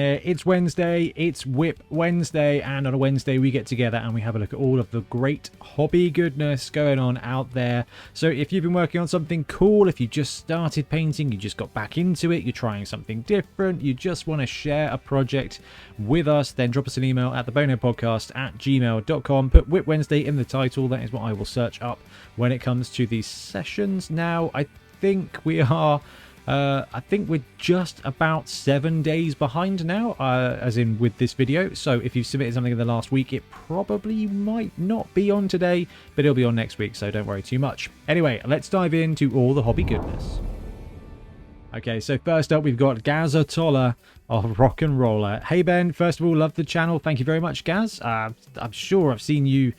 here. It's Wednesday, it's WIP Wednesday, and on a Wednesday we get together and we have a look at all of the great hobby goodness going on out there. So if you've been working on something cool, if you just started painting, you just got back into it, you're trying something different, you just want to share a project with us, then drop us an email at theboneheadpodcast@gmail.com. Put WIP Wednesday in the title. That is what I will search up when it comes to these sessions. Now, I think we are... I think we're just about 7 days behind now, as in with this video. So if you've submitted something in the last week, it probably might not be on today, but it'll be on next week, so don't worry too much. Anyway, let's dive into all the hobby goodness. Okay, so first up, we've got Gaza Toller of Rock and Roller. Hey Ben, first of all, love the channel. Thank you very much, Gaz. I'm sure I've seen you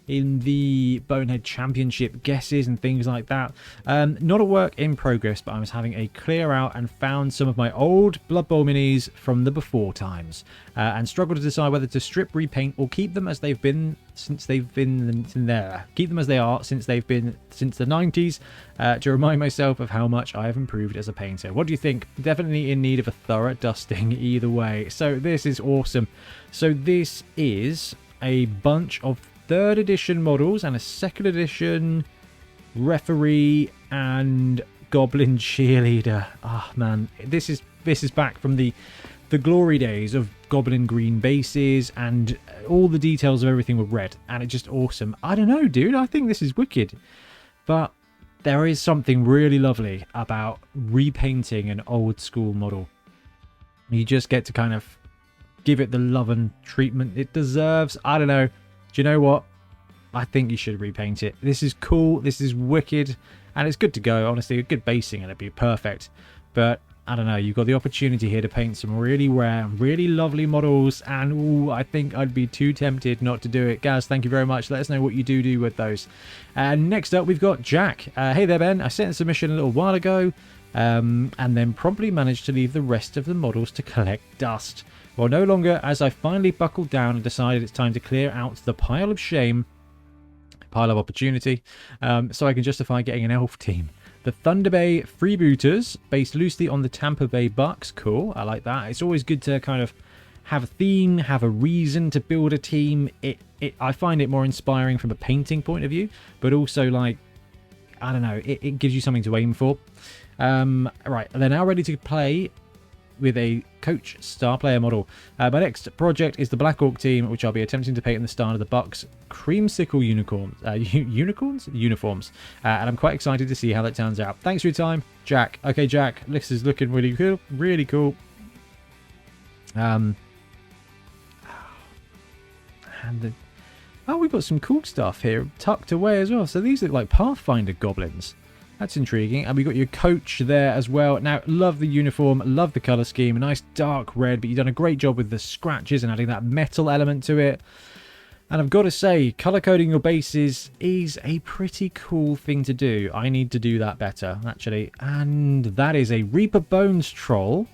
in the Bonehead Championship guesses and things like that. Not a work in progress, but I was having a clear out and found some of my old Blood Bowl minis from the before times, and struggled to decide whether to strip, repaint, or keep them as they've been since they've been there. Keep them as they are since they've been since the 90s, to remind myself of how much I have improved as a painter. What do you think? Definitely in need of a thorough dusting either way. So this is awesome. So this is a bunch of 3rd edition models and a 2nd edition referee and goblin cheerleader. Ah, man, this is back from the glory days of goblin green bases, and all the details of everything were red, and it's just awesome. I don't know, dude, I think this is wicked. But there is something really lovely about repainting an old school model. You just get to kind of give it the love and treatment it deserves. I don't know. Do you know what? I think you should repaint it. This is cool. This is wicked. And it's good to go. Honestly, a good basing and it'd be perfect. But I don't know. You've got the opportunity here to paint some really rare, really lovely models. And ooh, I think I'd be too tempted not to do it. Gaz, thank you very much. Let us know what you do with those. And next up, we've got Jack. Hey there, Ben. I sent a submission a little while ago. And then promptly managed to leave the rest of the models to collect dust. Well, no longer, as I finally buckled down and decided it's time to clear out the pile of shame, pile of opportunity, so I can justify getting an elf team. The Thunder Bay Freebooters, based loosely on the Tampa Bay Bucks. Cool, I like that. It's always good to kind of have a theme, have a reason to build a team. I find it more inspiring from a painting point of view, but also, like, I don't know, it gives you something to aim for. Right, they're now ready to play with a coach star player model. My next project is the Black Orc team, which I'll be attempting to paint in the style of the Bucks creamsicle uniforms, and I'm quite excited to see how that turns out. Thanks for your time, Jack. Okay, Jack, this is looking really cool, really cool. And we've got some cool stuff here tucked away as well. So these look like Pathfinder goblins. That's intriguing. And we got your coach there as well. Now, love the uniform, love the colour scheme. A nice dark red, but you've done a great job with the scratches and adding that metal element to it. And I've got to say, colour coding your bases is a pretty cool thing to do. I need to do that better, actually. And that is a Reaper Bones troll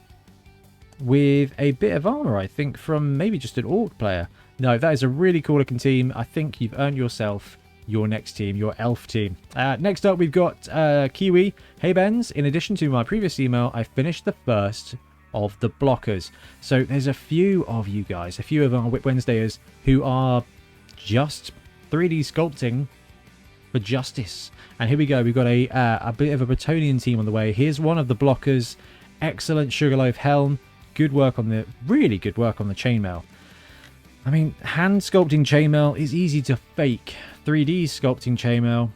with a bit of armour, I think, from maybe just an orc player. No, that is a really cool looking team. I think you've earned yourself your next team, your elf team. Next up, we've got Kiwi. Hey, Benz. In addition to my previous email, I finished the first of the blockers. So there's a few of you guys, a few of our WIP Wednesdayers who are just 3D sculpting for justice. And here we go. We've got a bit of a Bretonian team on the way. Here's one of the blockers. Excellent Sugarloaf Helm. Good work on the, really good work on the chainmail. I mean, hand sculpting chainmail is easy to fake. 3D sculpting chainmail,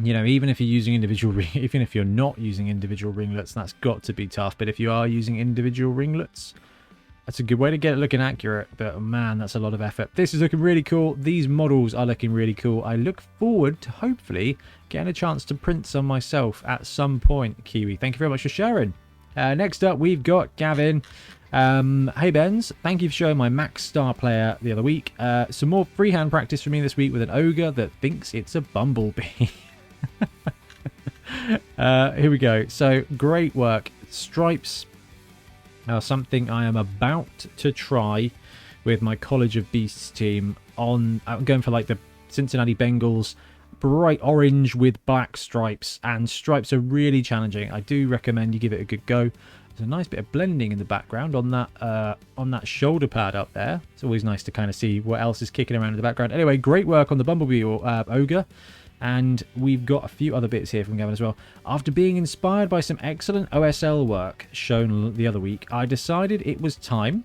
you know, even if you're using individual, even if you're not using individual ringlets, that's got to be tough. But if you are using individual ringlets, that's a good way to get it looking accurate. But man, that's a lot of effort. This is looking really cool. These models are looking really cool. I look forward to hopefully getting a chance to print some myself at some point. Kiwi, thank you very much for sharing. Next up, we've got Gavin. Hey Benz, thank you for showing my max star player the other week. Some more freehand practice for me this week with an ogre that thinks it's a bumblebee. Here we go. So great work. Stripes are something I am about to try with my College of Beasts team. I'm going for like the Cincinnati Bengals, bright orange with black stripes, and stripes are really challenging. I do recommend you give it a good go. There's a nice bit of blending in the background on that shoulder pad up there. It's always nice to kind of see what else is kicking around in the background. Anyway, great work on the Bumblebee or Ogre. And we've got a few other bits here from Gavin as well. After being inspired by some excellent OSL work shown the other week, I decided it was time.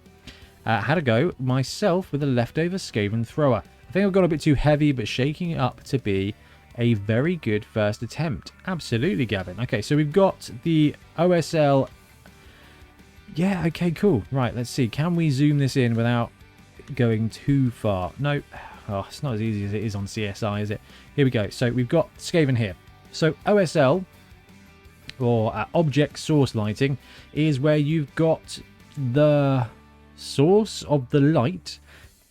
Had a go myself with a leftover Skaven thrower. I think I've gone a bit too heavy, but shaking it up to be a very good first attempt. Absolutely, Gavin. Okay, so we've got the OSL. Yeah, okay, cool. Right, let's see. Can we zoom this in without going too far? No. Oh, it's not as easy as it is on CSI, is it? Here we go. So we've got Skaven here. So OSL, or object source lighting, is where you've got the source of the light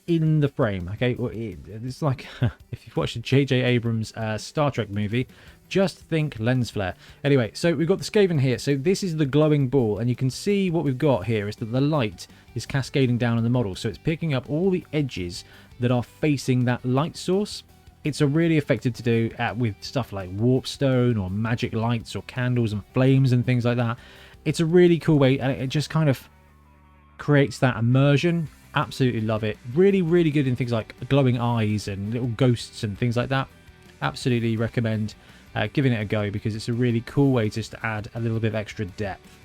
in the frame. Okay, well, it's like if you've watched the J.J. Abrams Star Trek movie, just think lens flare. Anyway, so we've got the Skaven here. So this is the glowing ball, and you can see what we've got here is that the light is cascading down on the model. So it's picking up all the edges that are facing that light source. It's a really effective to do with stuff like warpstone or magic lights or candles and flames and things like that. It's a really cool way, and it just kind of creates that immersion. Absolutely love it. Really, really good in things like glowing eyes and little ghosts and things like that. Absolutely recommend giving it a go, because it's a really cool way just to add a little bit of extra depth.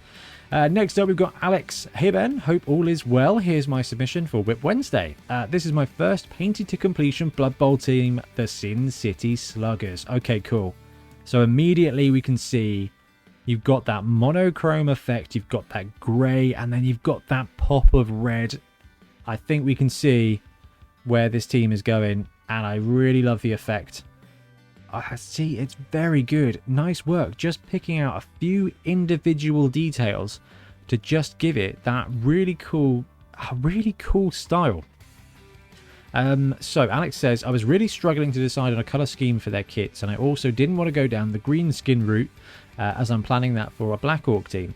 Next up, we've got Alex. Hey Ben, hope all is well. Here's my submission for WIP Wednesday. This is my first painted to completion Blood Bowl team, the Sin City Sluggers. Okay, cool. So immediately we can see you've got that monochrome effect, you've got that grey, and then you've got that pop of red. I think we can see where this team is going, and I really love the effect. I see, it's very good. Nice work. Just picking out a few individual details to just give it that really cool style. So Alex says, I was really struggling to decide on a colour scheme for their kits, and I also didn't want to go down the green skin route as I'm planning that for a Black Orc team.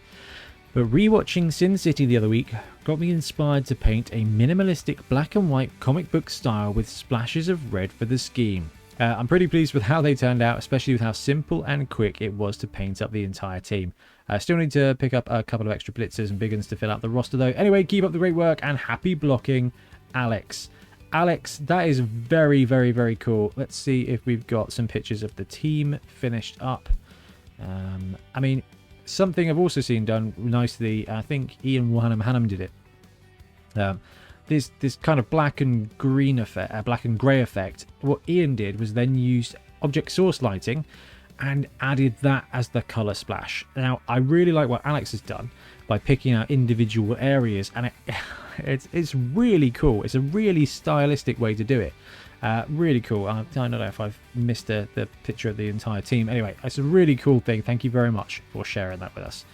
But rewatching Sin City the other week got me inspired to paint a minimalistic black and white comic book style with splashes of red for the scheme. I'm pretty pleased with how they turned out, especially with how simple and quick it was to paint up the entire team. Still need to pick up a couple of extra blitzers and big uns to fill out the roster though. Anyway, keep up the great work and happy blocking, Alex. Alex, that is very, very, very cool. Let's see if we've got some pictures of the team finished up. I mean, something I've also seen done nicely, I think Ian Warhammer did it. This kind of black and green effect, black and grey effect. What Ian did was then use object source lighting and added that as the colour splash. Now, I really like what Alex has done by picking out individual areas, and it's really cool. It's a really stylistic way to do it. Really cool. I don't know if I've missed the picture of the entire team. Anyway, it's a really cool thing. Thank you very much for sharing that with us.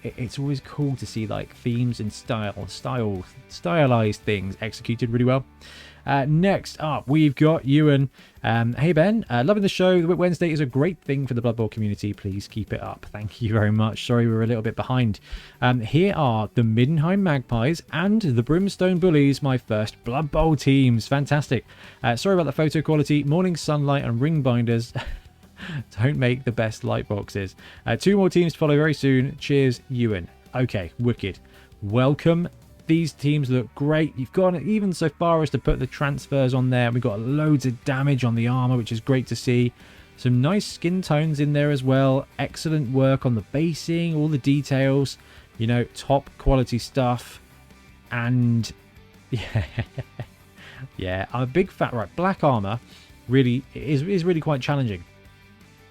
It's always cool to see like themes and stylized things executed really well. Next up, we've got Ewan. Hey Ben, loving the show. The WIP Wednesday is a great thing for the Blood Bowl community. Please keep it up. Thank you very much. Sorry we're a little bit behind. Here are the Middenheim Magpies and the Brimstone Bullies, my first Blood Bowl teams. Fantastic. Sorry about the photo quality. Morning sunlight and ring binders don't make the best light boxes. 2 more teams to follow very soon. Cheers, Ewan. Okay, wicked. Welcome. These teams look great. You've gone even so far as to put the transfers on there. We've got loads of damage on the armor, which is great to see. Some nice skin tones in there as well. Excellent work on the basing, all the details. You know, top quality stuff. And yeah, I'm a big fan. Right, black armor really is really quite challenging.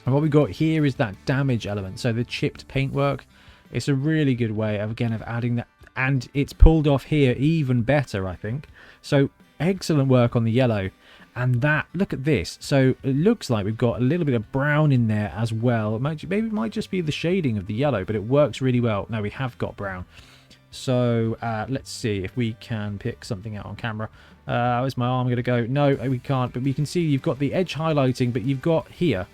And what we got here is that damage element. So the chipped paintwork, it's a really good way of adding that. And it's pulled off here even better, I think. So excellent work on the yellow. And that, look at this. So it looks like we've got a little bit of brown in there as well. Maybe it might just be the shading of the yellow, but it works really well. No, we have got brown. So let's see if we can pick something out on camera. Where's my arm going to go? No, we can't. But we can see you've got the edge highlighting, but you've got here.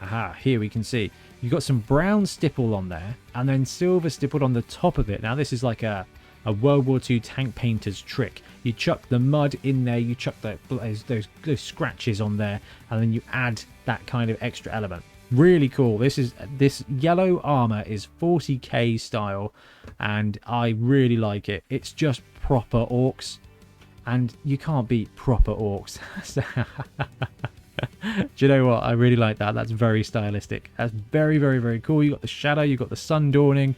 Aha, here we can see. You've got some brown stipple on there, and then silver stippled on the top of it. Now, this is like a World War II tank painter's trick. You chuck the mud in there, you chuck those scratches on there, and then you add that kind of extra element. Really cool. This yellow armor is 40k style, and I really like it. It's just proper orcs, and you can't beat proper orcs. Do you know what? I really like that. That's very stylistic. That's very, very, very cool. You got the shadow, you got the sun dawning.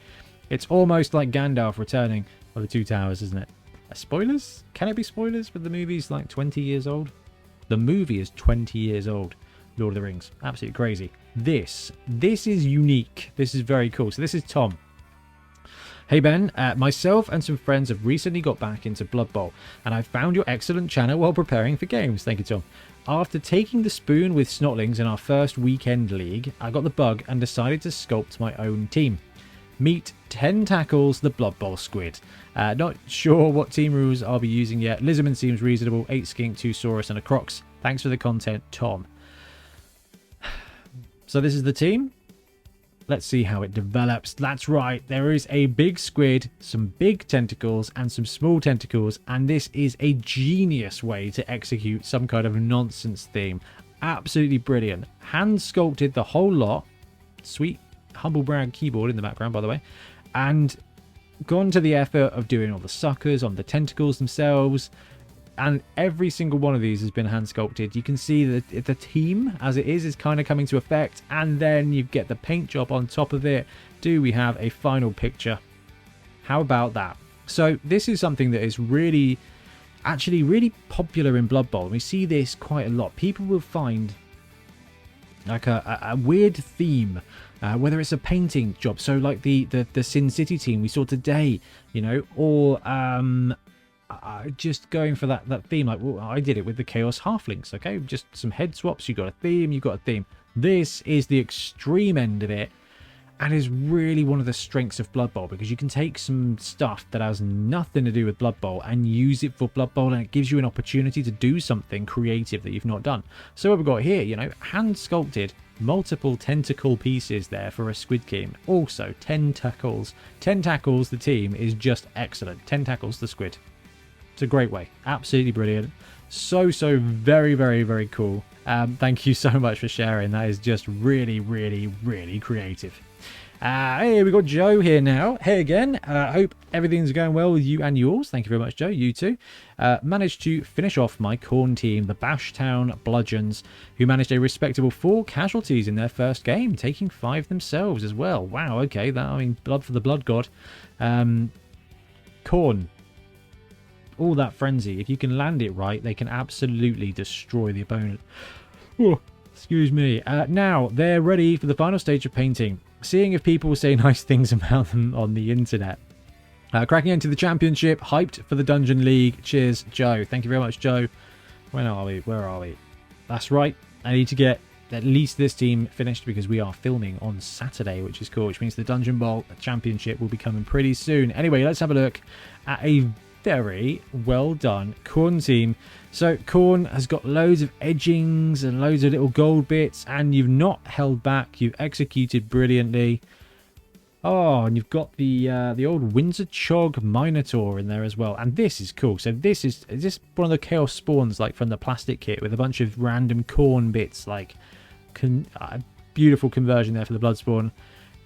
It's almost like Gandalf returning of the Two Towers, isn't it? Spoilers? Can it be spoilers? But the movie's like 20 years old. The movie is 20 years old. Lord of the Rings. Absolutely crazy. This is unique. This is very cool. So this is Tom. Hey Ben, myself and some friends have recently got back into Blood Bowl, and I found your excellent channel while preparing for games. Thank you, Tom. After taking the spoon with Snotlings in our first weekend league, I got the bug and decided to sculpt my own team. Meet 10 Tackles, the Blood Bowl Squid. Not sure what team rules I'll be using yet. Lizardmen seems reasonable. 8 Skink, 2 Saurus, and a Crocs. Thanks for the content, Tom. So this is the team. Let's see how it develops. That's right, there is a big squid, some big tentacles, and some small tentacles, and this is a genius way to execute some kind of nonsense theme. Absolutely brilliant. Hand sculpted the whole lot. Sweet humble brag keyboard in the background, by the way. And gone to the effort of doing all the suckers on the tentacles themselves. And every single one of these has been hand sculpted. You can see that the team as it is kind of coming to effect, and then you get the paint job on top of it. Do we have a final picture? How about that? So this is something that is really popular in Blood Bowl. We see this quite a lot. People will find like a weird theme, whether it's a painting job, so like the Sin City team we saw today, you know, or just going for that theme. Like, well, I did it with the Chaos Halflings. Okay, just some head swaps. You got a theme. You got a theme. This is the extreme end of it, and is really one of the strengths of Blood Bowl, because you can take some stuff that has nothing to do with Blood Bowl and use it for Blood Bowl, and it gives you an opportunity to do something creative that you've not done. So what we've got here, you know, hand sculpted multiple tentacle pieces there for a squid team. Also 10 tackles. 10 tackles the team is just excellent. 10 tackles the squid. It's a great way. Absolutely brilliant. So very, very, very cool. Thank you so much for sharing. That is just really, really, really creative. Hey, we got Joe here now. Hey again. Hope everything's going well with you and yours. Thank you very much, Joe. You too. Managed to finish off my Khorne team, the Bashtown Bludgeons, who managed a respectable 4 casualties in their first game, taking 5 themselves as well. Wow, okay. I mean, blood for the blood god. Khorne. All that frenzy. If you can land it right, they can absolutely destroy the opponent. Oh, excuse me. Now, they're ready for the final stage of painting. Seeing if people say nice things about them on the internet. Cracking into the championship. Hyped for the Dungeon League. Cheers, Joe. Thank you very much, Joe. Where are we? Where are we? That's right. I need to get at least this team finished, because we are filming on Saturday, which is cool. Which means the Dungeon Bowl Championship will be coming pretty soon. Anyway, let's have a look at a very well done Khorne team. So Khorne has got loads of edgings and loads of little gold bits, and you've not held back. You've executed brilliantly. Oh, and you've got the old Windsor Chog Minotaur in there as well. And this is cool. So this is this one of the Chaos Spawns, like from the plastic kit, with a bunch of random Khorne bits, like beautiful conversion there for the Bloodspawn.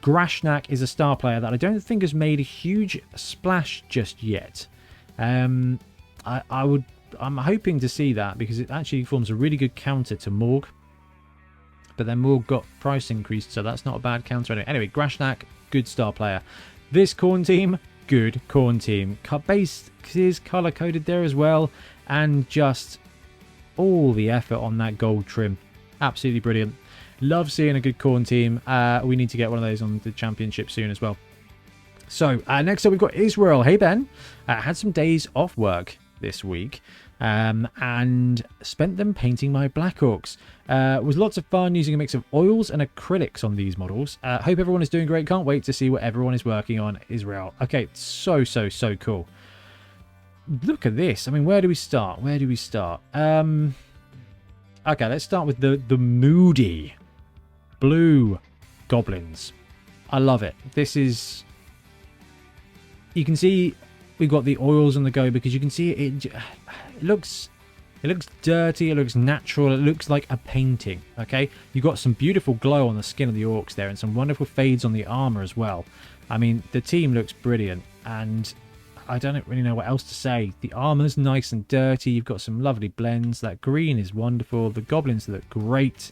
Grashnak is a star player that I don't think has made a huge splash just yet. I'm hoping to see that, because it actually forms a really good counter to Morg. But then Morg got price increased, so that's not a bad counter anyway. Grashnak, good star player. This Khorne team, good Khorne team. Base is color coded there as well, and just all the effort on that gold trim. Absolutely brilliant. Love seeing a good Khorne team. We need to get one of those on the championship soon as well. So, next up we've got Israel. Hey Ben, had some days off work this week, and spent them painting my Black Orcs. Was lots of fun using a mix of oils and acrylics on these models. Hope everyone is doing great. Can't wait to see what everyone is working on. Israel. Okay, so cool. Look at this. I mean, where do we start? Where do we start? Okay, let's start with the moody blue goblins. I love it. This is... You can see we've got the oils on the go, because you can see it looks It looks dirty, it looks natural, it looks like a painting, okay? You've got some beautiful glow on the skin of the orcs there and some wonderful fades on the armor as well. I mean, the team looks brilliant, and I don't really know what else to say. The armor's nice and dirty, you've got some lovely blends, that green is wonderful, the goblins look great,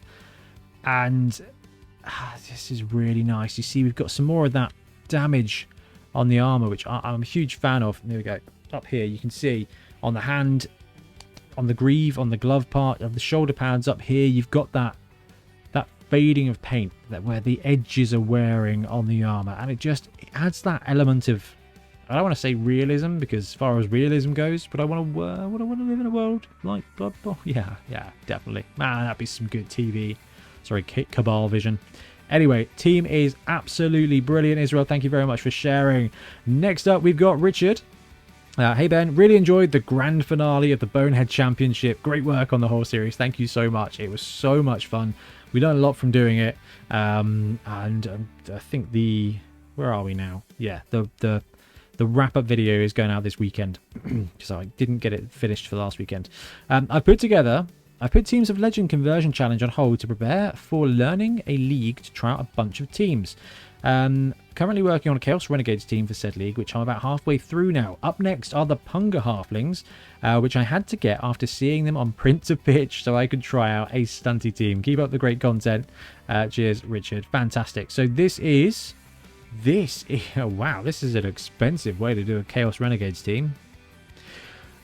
and this is really nice. You see, we've got some more of that damage on the armor, which I'm a huge fan of. There we go. Up here, you can see on the hand, on the greave, on the glove part of the shoulder pads up here, you've got that fading of paint that where the edges are wearing on the armor, and it adds that element of, I don't want to say realism, because as far as realism goes, but I want to live in a world like Blood Bowl. Yeah, definitely. Man, that'd be some good TV. Sorry, Cabal vision. Anyway, team is absolutely brilliant. Israel, thank you very much for sharing. Next up, we've got Richard. Hey Ben, really enjoyed the grand finale of the Bonehead Championship. Great work on the whole series. Thank you so much. It was so much fun. We learned a lot from doing it. And I think where are we now? Yeah, the wrap-up video is going out this weekend. So I didn't get it finished for last weekend. I've put Teams of Legend Conversion Challenge on hold to prepare for learning a league to try out a bunch of teams. Currently working on a Chaos Renegades team for said league, which I'm about halfway through now. Up next are the Punga Halflings, which I had to get after seeing them on print to pitch so I could try out a stunty team. Keep up the great content. Cheers, Richard. Fantastic. So this is wow, this is an expensive way to do a Chaos Renegades team.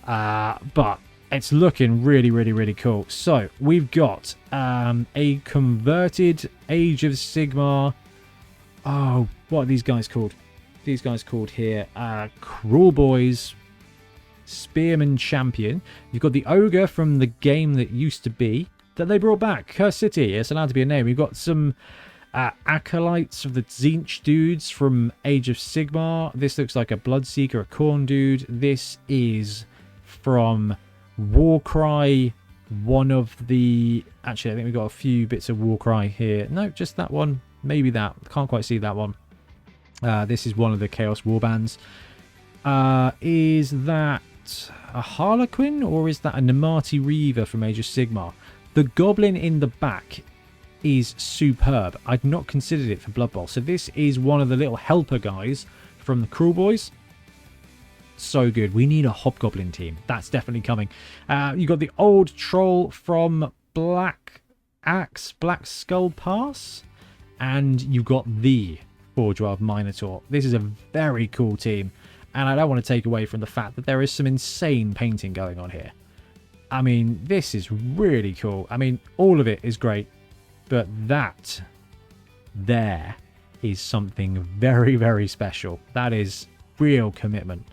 But it's looking really, really, really cool. So we've got a converted Age of Sigmar. Oh, what are these guys called? These guys called here Cruel Boys Spearman Champion. You've got the Ogre from the game that used to be, that they brought back. Curse City, it's allowed to be a name. We've got some acolytes of the Tzeentch dudes from Age of Sigmar. This looks like a Bloodseeker, a Khorne dude. This is from Warcry, one of the... Actually, I think we've got a few bits of Warcry here. No, just that one. Maybe that. Can't quite see that one. This is one of the Chaos Warbands. Is that a Harlequin, or is that a Namati Reaver from Age of Sigmar? The Goblin in the back is superb. I'd not considered it for Blood Bowl. So this is one of the little helper guys from the Cruel Boys. So good. We need a Hobgoblin team. That's definitely coming. You got the old troll from Black Skull Pass. And you've got the Forge-Wild Minotaur. This is a very cool team. And I don't want to take away from the fact that there is some insane painting going on here. I mean, this is really cool. I mean, all of it is great. But that there is something very, very special. That is real commitment.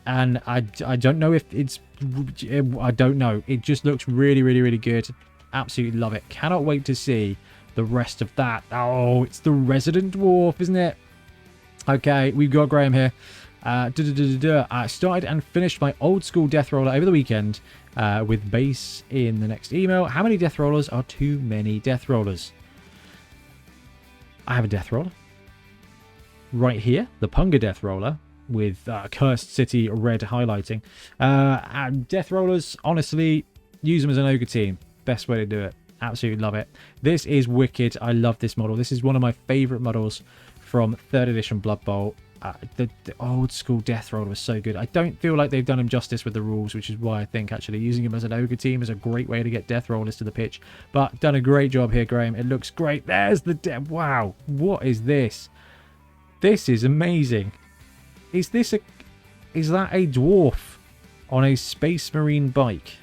And I don't know if it's... I don't know. It just looks really, really, really good. Absolutely love it. Cannot wait to see the rest of that. Oh, it's the Resident Dwarf, isn't it? Okay, we've got Graham here. I started and finished my old school death roller over the weekend with base in the next email. How many death rollers are too many death rollers? I have a death roller right here, the Punga death roller with Cursed City red highlighting. And death rollers, honestly, use them as an ogre team. Best way to do it. Absolutely love it. This is wicked. I love this model. This is one of my favorite models from 3rd edition Blood Bowl. The old school death roller was so good. I don't feel like they've done him justice with the rules, which is why I think actually using him as an ogre team is a great way to get death rollers to the pitch. But done a great job here, Graham. It looks great. There's the wow. What is this? This is amazing. Is that a dwarf on a Space Marine bike?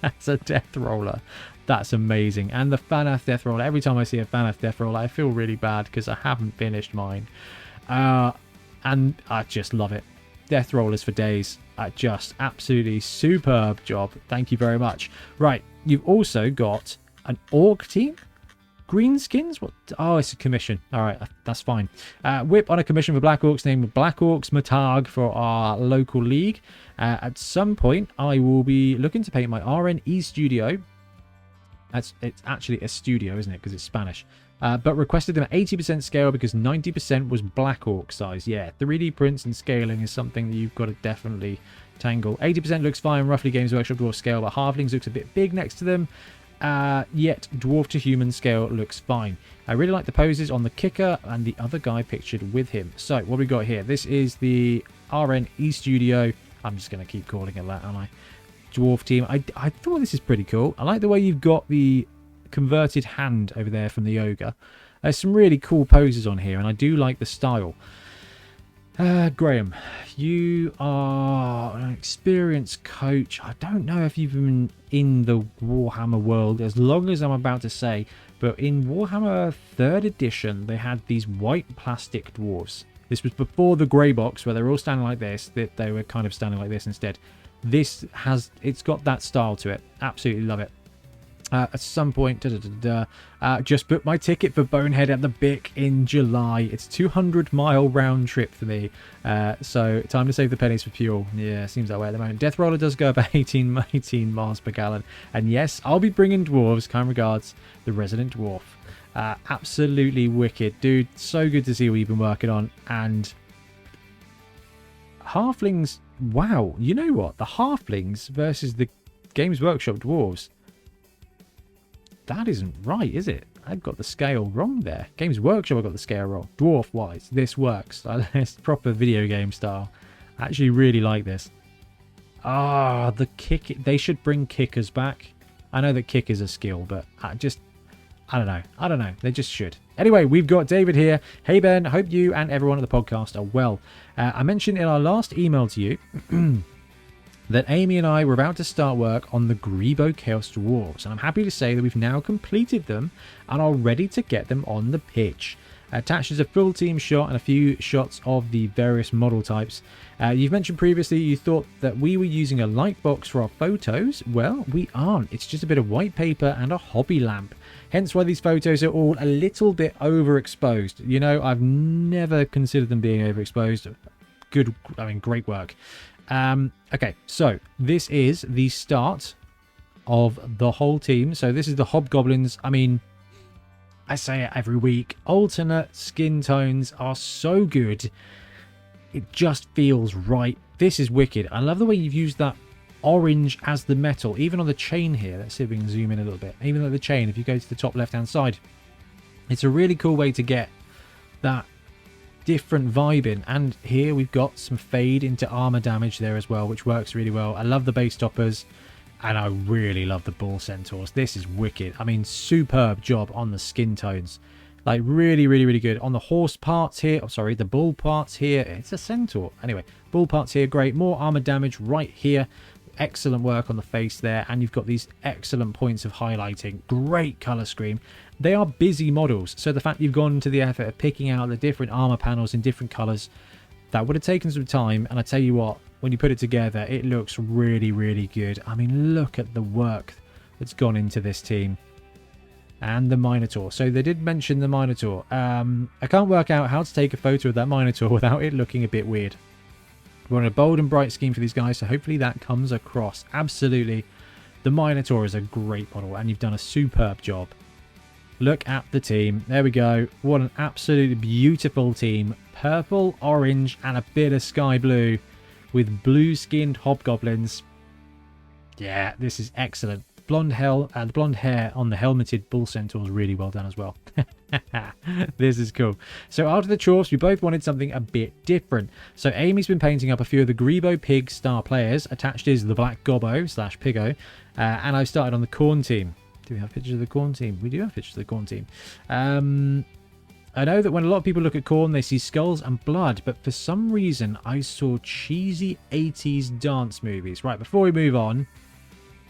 That's a death roller. That's amazing. And the Fanath death roller. Every time I see a Fanath death roller, I feel really bad because I haven't finished mine. And I just love it. Death rollers for days. Just absolutely superb job. Thank you very much. Right, you've also got an orc team. Greenskins? What? Oh, it's a commission. All right, that's fine. WIP on a commission for Black Orcs named Black Orcs Matag for our local league. At some point, I will be looking to paint my RNE studio. It's actually a studio, isn't it? Because it's Spanish. But requested them at 80% scale because 90% was Black Orc size. Yeah, 3D prints and scaling is something that you've got to definitely Tangle. 80% looks fine, roughly Games Workshop dwarf scale, but Halflings looks a bit big next to them. Yet dwarf to human scale looks fine. I really like the poses on the kicker and the other guy pictured with him. So what we got here, this is the RNE Studio. I'm just going to keep calling it that, aren't I? Dwarf team. I thought this is pretty cool. I like the way you've got the converted hand over there from the Ogre. There's some really cool poses on here, and I do like the style. Graham, you are an experienced coach. I don't know if you've been in the Warhammer world as long as I'm about to say, but in Warhammer 3rd edition, they had these white plastic dwarves. This was before the grey box where they were all standing like this. They were kind of standing like this instead. It's got that style to it. Absolutely love it. At some point, just booked my ticket for Bonehead at the BIC in July. It's a 200-mile round trip for me. So time to save the pennies for fuel. Yeah, seems that way at the moment. Death Roller does go about 18 miles per gallon. And yes, I'll be bringing dwarves. Kind regards, the resident dwarf. Absolutely wicked. Dude, so good to see what you've been working on. And Halflings, wow. You know what? The Halflings versus the Games Workshop dwarves. That isn't right, is it? I've got the scale wrong there. Games Workshop, I've got the scale wrong. Dwarf-wise, this works. It's proper video game style. I actually really like this. Ah, the kick. They should bring kickers back. I know that kick is a skill, but I don't know. I don't know. They just should. Anyway, we've got David here. Hey, Ben. Hope you and everyone at the podcast are well. I mentioned in our last email to you that Amy and I were about to start work on the Grebo Chaos Dwarves, and I'm happy to say that we've now completed them and are ready to get them on the pitch. Attached is a full team shot and a few shots of the various model types. You've mentioned previously you thought that we were using a light box for our photos. Well, we aren't. It's just a bit of white paper and a hobby lamp. Hence why these photos are all a little bit overexposed. You know, I've never considered them being overexposed. Great work. Okay, so this is the start of the whole team. So this is the hobgoblins. I mean, I say it every week. Alternate skin tones are so good. It just feels right. This is wicked. I love the way you've used that orange as the metal, even on the chain here. Let's see if we can zoom in a little bit. Even though the chain, if you go to the top left-hand side, it's a really cool way to get that different vibe in. And here we've got some fade into armor damage there as well, which works really well. I love the base toppers, and I really love the bull centaurs. This is wicked. I mean, superb job on the skin tones. Like, really, really, really good. On the horse parts here, the bull parts here. It's a centaur. Anyway, bull parts here, great. More armor damage right here. Excellent work on the face there. And you've got these excellent points of highlighting. Great color scheme. They are busy models. So the fact you've gone to the effort of picking out the different armor panels in different colors, that would have taken some time. And I tell you what, when you put it together, it looks really, really good. I mean, look at the work that's gone into this team. And the Minotaur. So they did mention the Minotaur. I can't work out how to take a photo of that Minotaur without it looking a bit weird. We want a bold and bright scheme for these guys, so hopefully that comes across. Absolutely. The Minotaur is a great model, and you've done a superb job. Look at the team. There we go. What an absolutely beautiful team. Purple, orange, and a bit of sky blue with blue-skinned hobgoblins. Yeah, this is excellent. The blonde hair on the helmeted bull centaur is really well done as well. This is cool. So after the chores, we both wanted something a bit different. So Amy's been painting up a few of the Grebo Pig star players. Attached is the Black Gobbo / Piggo. And I've started on the Khorne team. Do we have pictures of the Khorne team? We do have pictures of the Khorne team. I know that when a lot of people look at Khorne, they see skulls and blood, but for some reason I saw cheesy 80s dance movies. Right, before we move on,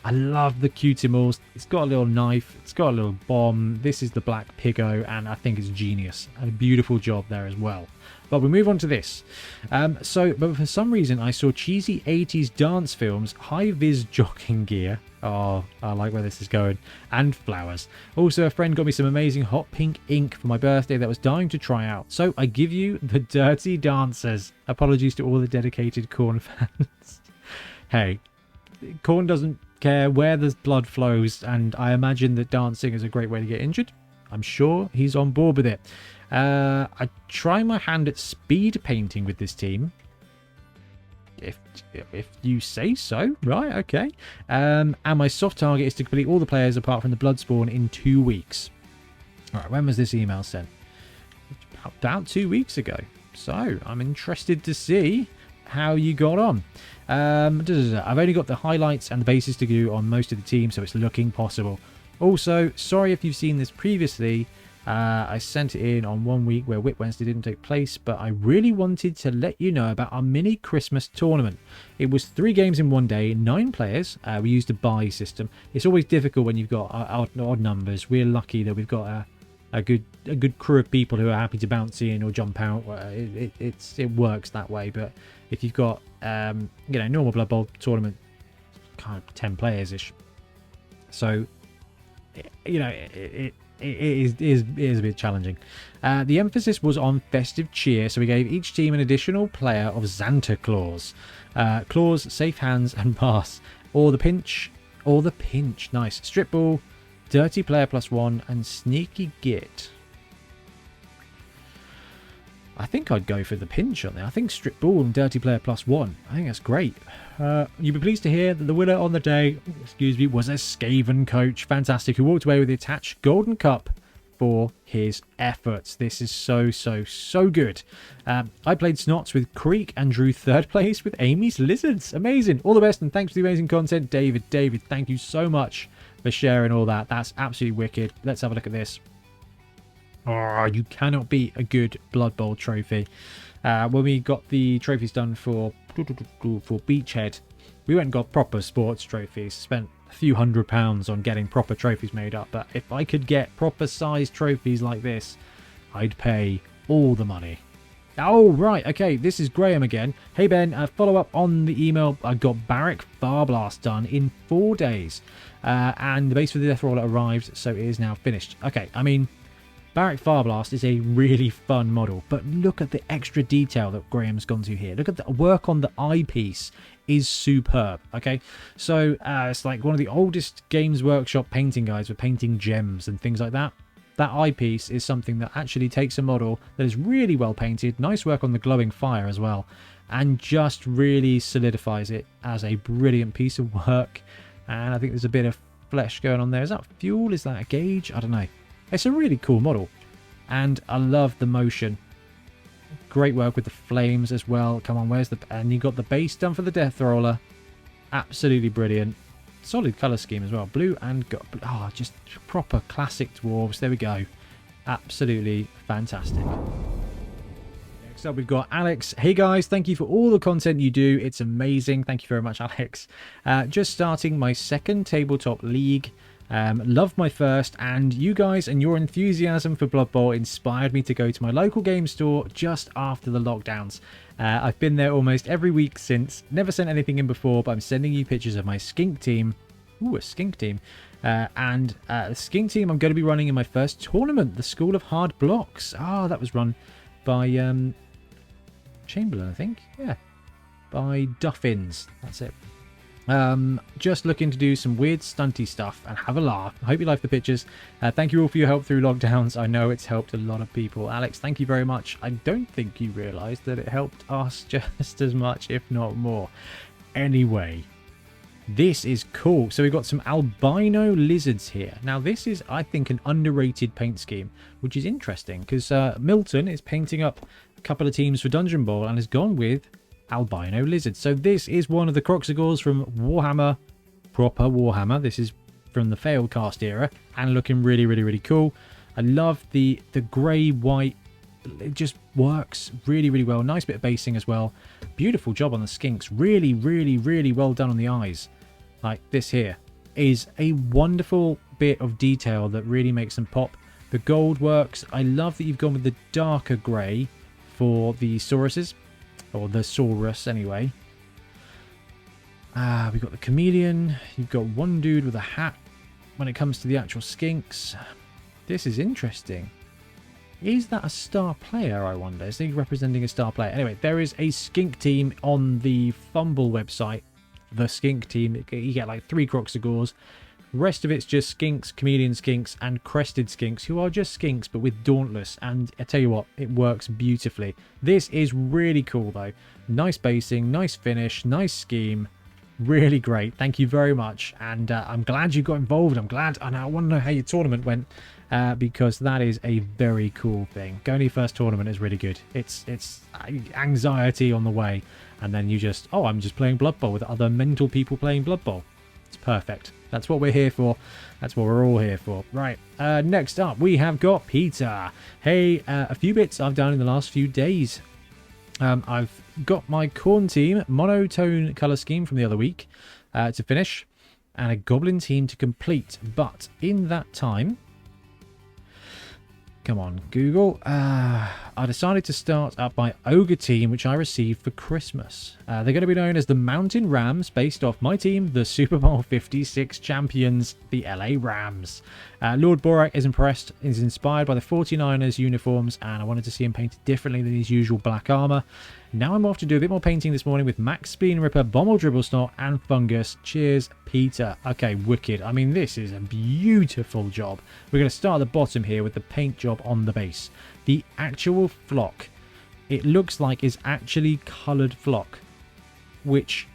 I love the cutimals. It's got a little knife. It's got a little bomb. This is the Black Piggo, and I think it's genius. A beautiful job there as well. But we move on to this. But for some reason, I saw cheesy 80s dance films, high-vis jogging gear. Oh, I like where this is going. And flowers. Also, a friend got me some amazing hot pink ink for my birthday that I was dying to try out. So I give you the Dirty Dancers. Apologies to all the dedicated Khorne fans. Hey, Khorne doesn't care where the blood flows, and I imagine that dancing is a great way to get injured. I'm sure he's on board with it. I try my hand at speed painting with this team. if you say so. Right, okay. And my soft target is to complete all the players apart from the Bloodspawn in 2 weeks. All right, when was this email sent? About 2 weeks ago. So I'm interested to see how you got on. I've only got the highlights and the bases to do on most of the team, so it's looking possible. Also, sorry if you've seen this previously. I sent it in on 1 week where WIP Wednesday didn't take place, but I really wanted to let you know about our mini Christmas tournament. It was 3 games in 1 day, 9 players. We used a buy system. It's always difficult when you've got odd numbers. We're lucky that we've got a good crew of people who are happy to bounce in or jump out. It works that way. But if you've got normal Blood Bowl tournament, kind of 10 players ish. So it is a bit challenging. The emphasis was on festive cheer, so we gave each team an additional player of Santa Claus. Claus, safe hands, and pass. Or the pinch. Nice. Strip ball, dirty player +1, and sneaky git. I think I'd go for the pinch on there. I think strip ball and dirty player +1. I think that's great. You'll be pleased to hear that the winner on the day, was a Skaven coach. Fantastic. Who walked away with the attached golden cup for his efforts. This is so good. I played Snots with Creek and drew 3rd place with Amy's Lizards. Amazing. All the best and thanks for the amazing content, David. David, thank you so much for sharing all that. That's absolutely wicked. Let's have a look at this. Oh, you cannot beat a good Blood Bowl trophy. When we got the trophies done for Beachhead, we went and got proper sports trophies. Spent a few £100 on getting proper trophies made up. But if I could get proper sized trophies like this, I'd pay all the money. Oh, right. Okay, this is Graham again. Hey, Ben, follow up on the email. I got Barrack Farblast done in 4 days. And the base for the Death Roller arrived, so it is now finished. Okay, I mean, Barrack Farblast is a really fun model, but look at the extra detail that Graham's gone to here. Look at the work on the eyepiece is superb. Okay, so it's like one of the oldest Games Workshop painting guides for painting gems and things like that. That eyepiece is something that actually takes a model that is really well painted, nice work on the glowing fire as well, and just really solidifies it as a brilliant piece of work. And I think there's a bit of flesh going on there. Is that fuel? Is that a gauge? I don't know. It's a really cool model, and I love the motion. Great work with the flames as well. Come on, and you got the base done for the Death Roller. Absolutely brilliant. Solid colour scheme as well. Blue and just proper classic dwarves. There we go. Absolutely fantastic. Next up, we've got Alex. Hey guys, thank you for all the content you do. It's amazing. Thank you very much, Alex. Just starting my 2nd tabletop league. Loved my first, and you guys and your enthusiasm for Blood Bowl inspired me to go to my local game store just after the lockdowns. I've been there almost every week since. Never sent anything in before, but I'm sending you pictures of my skink team. Ooh, a skink team. And the skink team I'm going to be running in my first tournament, the School of Hard Blocks. Ah, that was run by Chamberlain, I think. Yeah, by Duffins. That's it. Just looking to do some weird stunty stuff and have a laugh. I hope you like the pictures. Thank you all for your help through lockdowns. I know it's helped a lot of people. Alex, thank you very much. I don't think you realised that it helped us just as much, if not more. Anyway, this is cool. So we've got some albino lizards here. Now this is, I think, an underrated paint scheme, which is interesting because Milton is painting up a couple of teams for Dungeon Bowl and has gone with albino lizards. So this is one of the Croxigores from Warhammer, proper Warhammer. This is from the failed cast era and looking really cool. I love the grey white. It just works really well. Nice bit of basing as well. Beautiful job on the skinks. Really well done on the eyes. Like this here is a wonderful bit of detail that really makes them pop. The gold works. I love that you've gone with the darker grey for the Sauruses. Or the Saurus, anyway. We've got the chameleon. You've got one dude with a hat when it comes to the actual skinks. This is interesting. Is that a star player, I wonder? Is he representing a star player? Anyway, there is a skink team on the Fumble website. The skink team. You get like 3 Croxigores. Rest of it's just skinks, chameleon skinks, and crested skinks, who are just skinks but with dauntless. And I tell you what, it works beautifully. This is really cool though. Nice basing, nice finish, nice scheme. Really great. Thank you very much. And I'm glad you got involved. I'm glad. And I want to know how your tournament went, because that is a very cool thing. Going to your first tournament is really good. It's anxiety on the way. And then you just, oh, I'm just playing Blood Bowl with other mental people playing Blood Bowl. It's perfect. That's what we're here for. That's what we're all here for. Right. Next up, we have got Peter. Hey, a few bits I've done in the last few days. I've got my Khorne team monotone colour scheme from the other week to finish, and a goblin team to complete. But in that time, come on, Google, I decided to start up my Ogre team, which I received for Christmas. They're going to be known as the Mountain Rams, based off my team, the Super Bowl 56 champions, the LA Rams. Lord Borak is inspired by the 49ers uniforms, and I wanted to see him painted differently than his usual black armor. Now I'm off to do a bit more painting this morning with Max Spleen Ripper, Bommel Dribblesnot, and Fungus. Cheers, Peter. Okay, wicked. I mean, this is a beautiful job. We're going to start at the bottom here with the paint job on the base. The actual flock, it looks like is actually coloured flock, which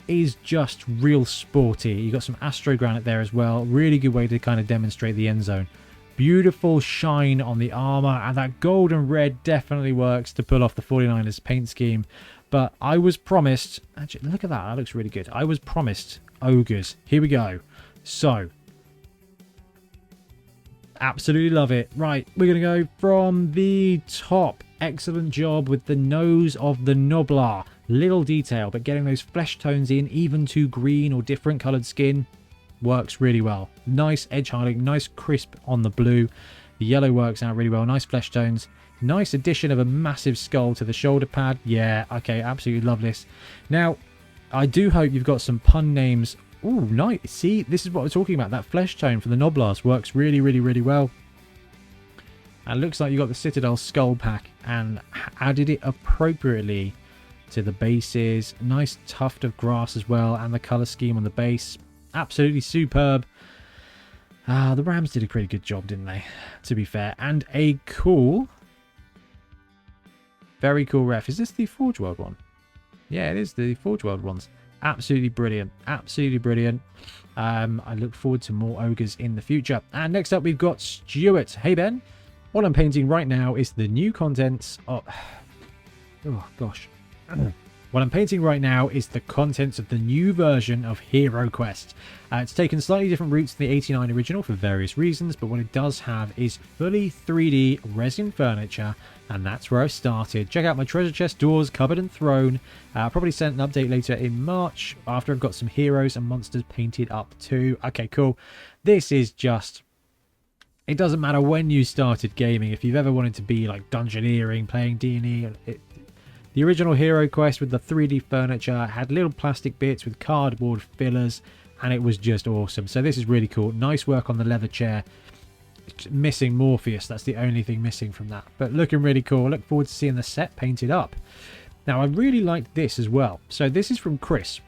is just real sporty. You got some Astro Granite there as well. Really good way to kind of demonstrate the end zone. Beautiful shine on the armor, and that gold and red definitely works to pull off the 49ers paint scheme. But I was promised, actually look at that, that looks really good. I was promised ogres. Here we go. So absolutely love it. Right, we're going to go from the top. Excellent job with the nose of the Nobbler. Little detail, but getting those flesh tones in, even to green or different coloured skin, works really well. Nice edge highlighting, nice crisp on the blue. The yellow works out really well. Nice flesh tones. Nice addition of a massive skull to the shoulder pad. Yeah, okay, absolutely love this. Now, I do hope you've got some pun names. Ooh, nice. See, this is what we're talking about. That flesh tone for the Nobblers works really, really, really well. And looks like you got the Citadel skull pack and added it appropriately to the bases. Nice tuft of grass as well, and the colour scheme on the base. Absolutely superb. The Rams did a pretty good job, didn't they? To be fair. And a cool, very cool ref. Is this the Forge World one? Yeah, it is the Forge World ones. Absolutely brilliant. Absolutely brilliant. I look forward to more ogres in the future. And next up, we've got Stuart. Hey, Ben. What I'm painting right now is the new contents of... Oh, gosh. What I'm painting right now is the contents of the new version of Heroquest. It's taken slightly different routes than the 89 original for various reasons, but what it does have is fully 3D resin furniture, and that's where I've started. Check out my treasure chest, doors, cupboard and throne. I'll probably send an update later in March after I've got some heroes and monsters painted up too. Okay, cool. This is just... It doesn't matter when you started gaming. If you've ever wanted to be like dungeoneering, playing D&E, the original Heroquest with the 3D furniture had little plastic bits with cardboard fillers, and it was just awesome. So this is really cool. Nice work on the leather chair. Missing Morpheus. That's the only thing missing from that. But looking really cool. I look forward to seeing the set painted up. Now, I really liked this as well. So this is from Chris.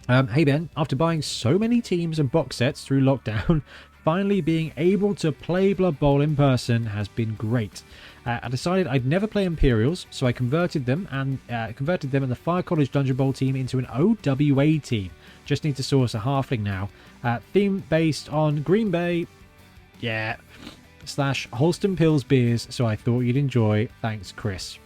Hey, Ben. After buying so many teams and box sets through lockdown, finally being able to play Blood Bowl in person has been great. I decided I'd never play Imperials, so I converted them and the Fire College Dungeon Bowl team into an OWA team. Just need to source a Halfling now. Theme based on Green Bay, yeah, / Holston Pills beers, so I thought you'd enjoy. Thanks, Chris.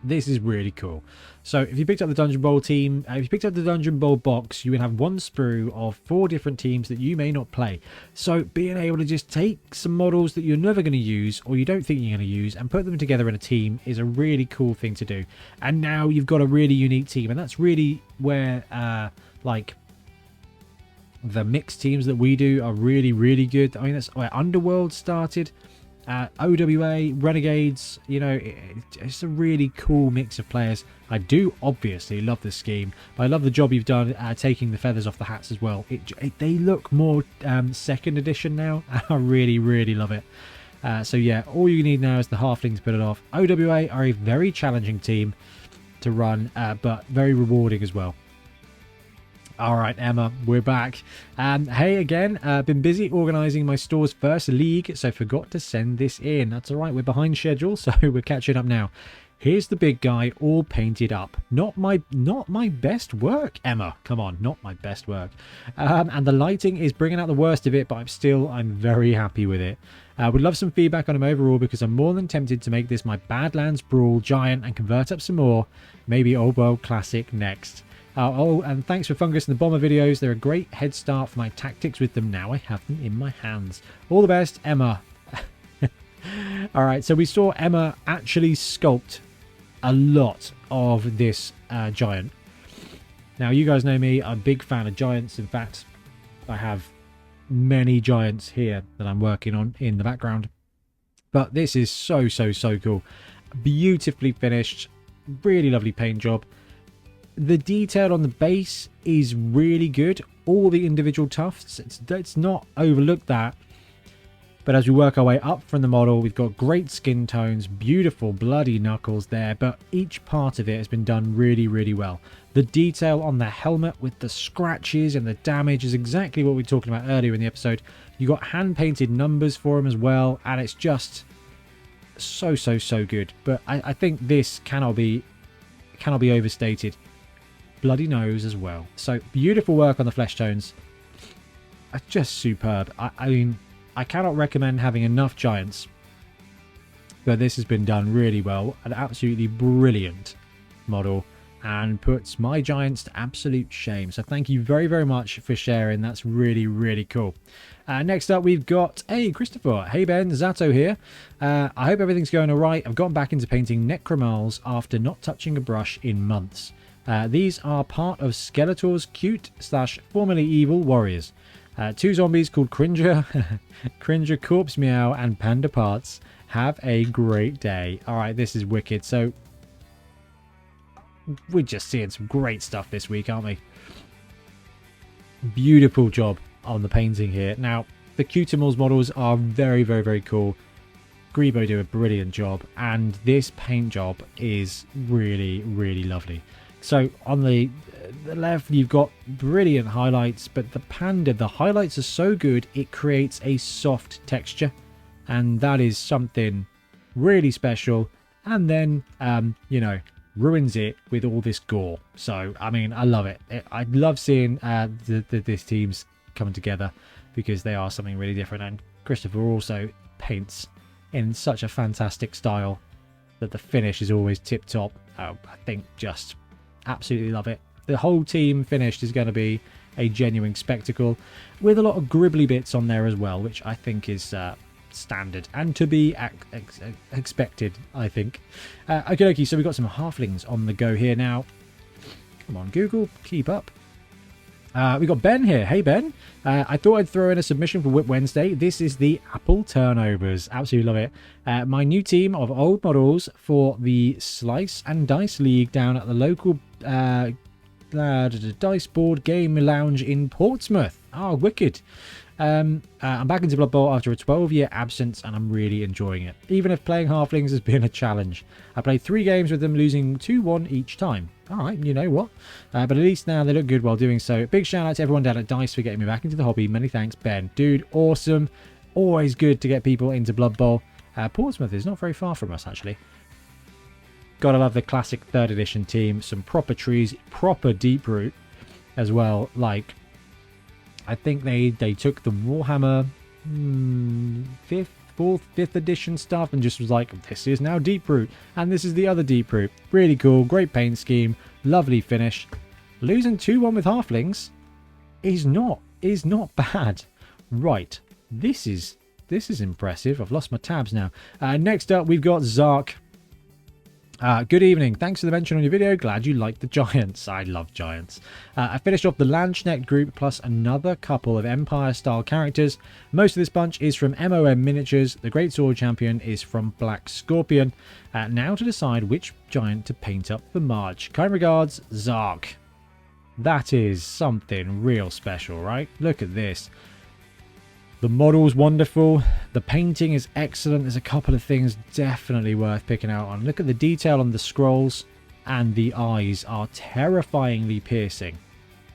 This is really cool. So if you picked up the Dungeon Bowl team, if you picked up the Dungeon Bowl box, you would have one sprue of 4 different teams that you may not play. So being able to just take some models that you're never going to use or you don't think you're going to use and put them together in a team is a really cool thing to do. And now you've got a really unique team, and that's really where like the mixed teams that we do are really, really good. I mean, that's where Underworld started. OWA, Renegades, you know, it's a really cool mix of players. I do obviously love this scheme, but I love the job you've done taking the feathers off the hats as well. They look more second edition now. I really, really love it. So yeah, all you need now is the Halfling to put it off. OWA are a very challenging team to run, but very rewarding as well. All right, Emma, we're back. Hey again, been busy organising my store's first league, so forgot to send this in. That's all right, we're behind schedule, so we're catching up now. Here's the big guy all painted up. Not my best work, Emma. Come on, not my best work. And the lighting is bringing out the worst of it, but I'm very happy with it. Would love some feedback on him overall because I'm more than tempted to make this my Badlands Brawl giant and convert up some more. Maybe Old World Classic next. Oh, and thanks for Fungus and the Bomber videos. They're a great head start for my tactics with them. Now I have them in my hands. All the best, Emma. All right, so we saw Emma actually sculpt a lot of this giant. Now, you guys know me. I'm a big fan of giants. In fact, I have many giants here that I'm working on in the background. But this is so cool. Beautifully finished. Really lovely paint job. The detail on the base is really good. All the individual tufts, let's not overlook that. But as we work our way up from the model, we've got great skin tones, beautiful bloody knuckles there, but each part of it has been done really well. The detail on the helmet with the scratches and the damage is exactly what we were talking about earlier in the episode. You got hand-painted numbers for him as well, and it's just so good. But I think this cannot be overstated. Bloody nose as well. So beautiful work on the flesh tones. Just superb. I mean, I cannot recommend having enough giants, but this has been done really well. An absolutely brilliant model and puts my giants to absolute shame. So thank you very much for sharing. That's really cool. Next up, we've got, hey, Christopher. Hey, Ben. Zato here. I hope everything's going all right. I've gotten back into painting necromals after not touching a brush in months. These are part of Skeletor's cute / formerly evil warriors. 2 zombies called Cringer, Cringer Corpse Meow, and Panda Parts. Have a great day. Alright, this is wicked. So, we're just seeing some great stuff this week, aren't we? Beautiful job on the painting here. Now, the Cutimals models are very cool. Grebo do a brilliant job, and this paint job is really lovely. So on the left, you've got brilliant highlights, but the panda, the highlights are so good, it creates a soft texture, and that is something really special. And then, you know, ruins it with all this gore. So, I mean, I love it. I love seeing this team's coming together because they are something really different. And Christopher also paints in such a fantastic style that the finish is always tip top. I think just absolutely love it. The whole team finished is going to be a genuine spectacle with a lot of gribbly bits on there as well, which I think is standard and to be expected, I think. Okay, so we've got some halflings on the go here now. Come on, Google, keep up. We got Ben here. Hey, Ben. I thought I'd throw in a submission for WIP Wednesday. This is the Apple Turnovers. Absolutely love it. My new team of old models for the Slice and Dice League down at the local Dice Board Game Lounge in Portsmouth. Oh, wicked. I'm back into Blood Bowl after a 12-year absence, and I'm really enjoying it. Even if playing Halflings has been a challenge. I played 3 games with them, losing 2-1 each time. Alright, you know what? But at least now they look good while doing so. Big shout out to everyone down at DICE for getting me back into the hobby. Many thanks, Ben. Dude, awesome. Always good to get people into Blood Bowl. Portsmouth is not very far from us, actually. Gotta love the classic 3rd edition team. Some proper trees, proper deep root as well. Like, I think they took the Warhammer 5th edition stuff and just was like, this is now deep root, and this is the other deep root. Really cool, great paint scheme, lovely finish. Losing 2-1 with halflings is not bad. Right, this is impressive. I've lost my tabs now. Next up, we've got Zark. Good evening. Thanks for the mention on your video. Glad you liked the giants. I love giants. I finished off the Landsknecht group plus another couple of Empire-style characters. Most of this bunch is from MOM Miniatures. The Great Sword Champion is from Black Scorpion. Now to decide which giant to paint up for March. Kind regards, Zark. That is something real special, right? Look at this. The model's wonderful. The painting is excellent. There's a couple of things definitely worth picking out on. Look at the detail on the scrolls, and the eyes are terrifyingly piercing.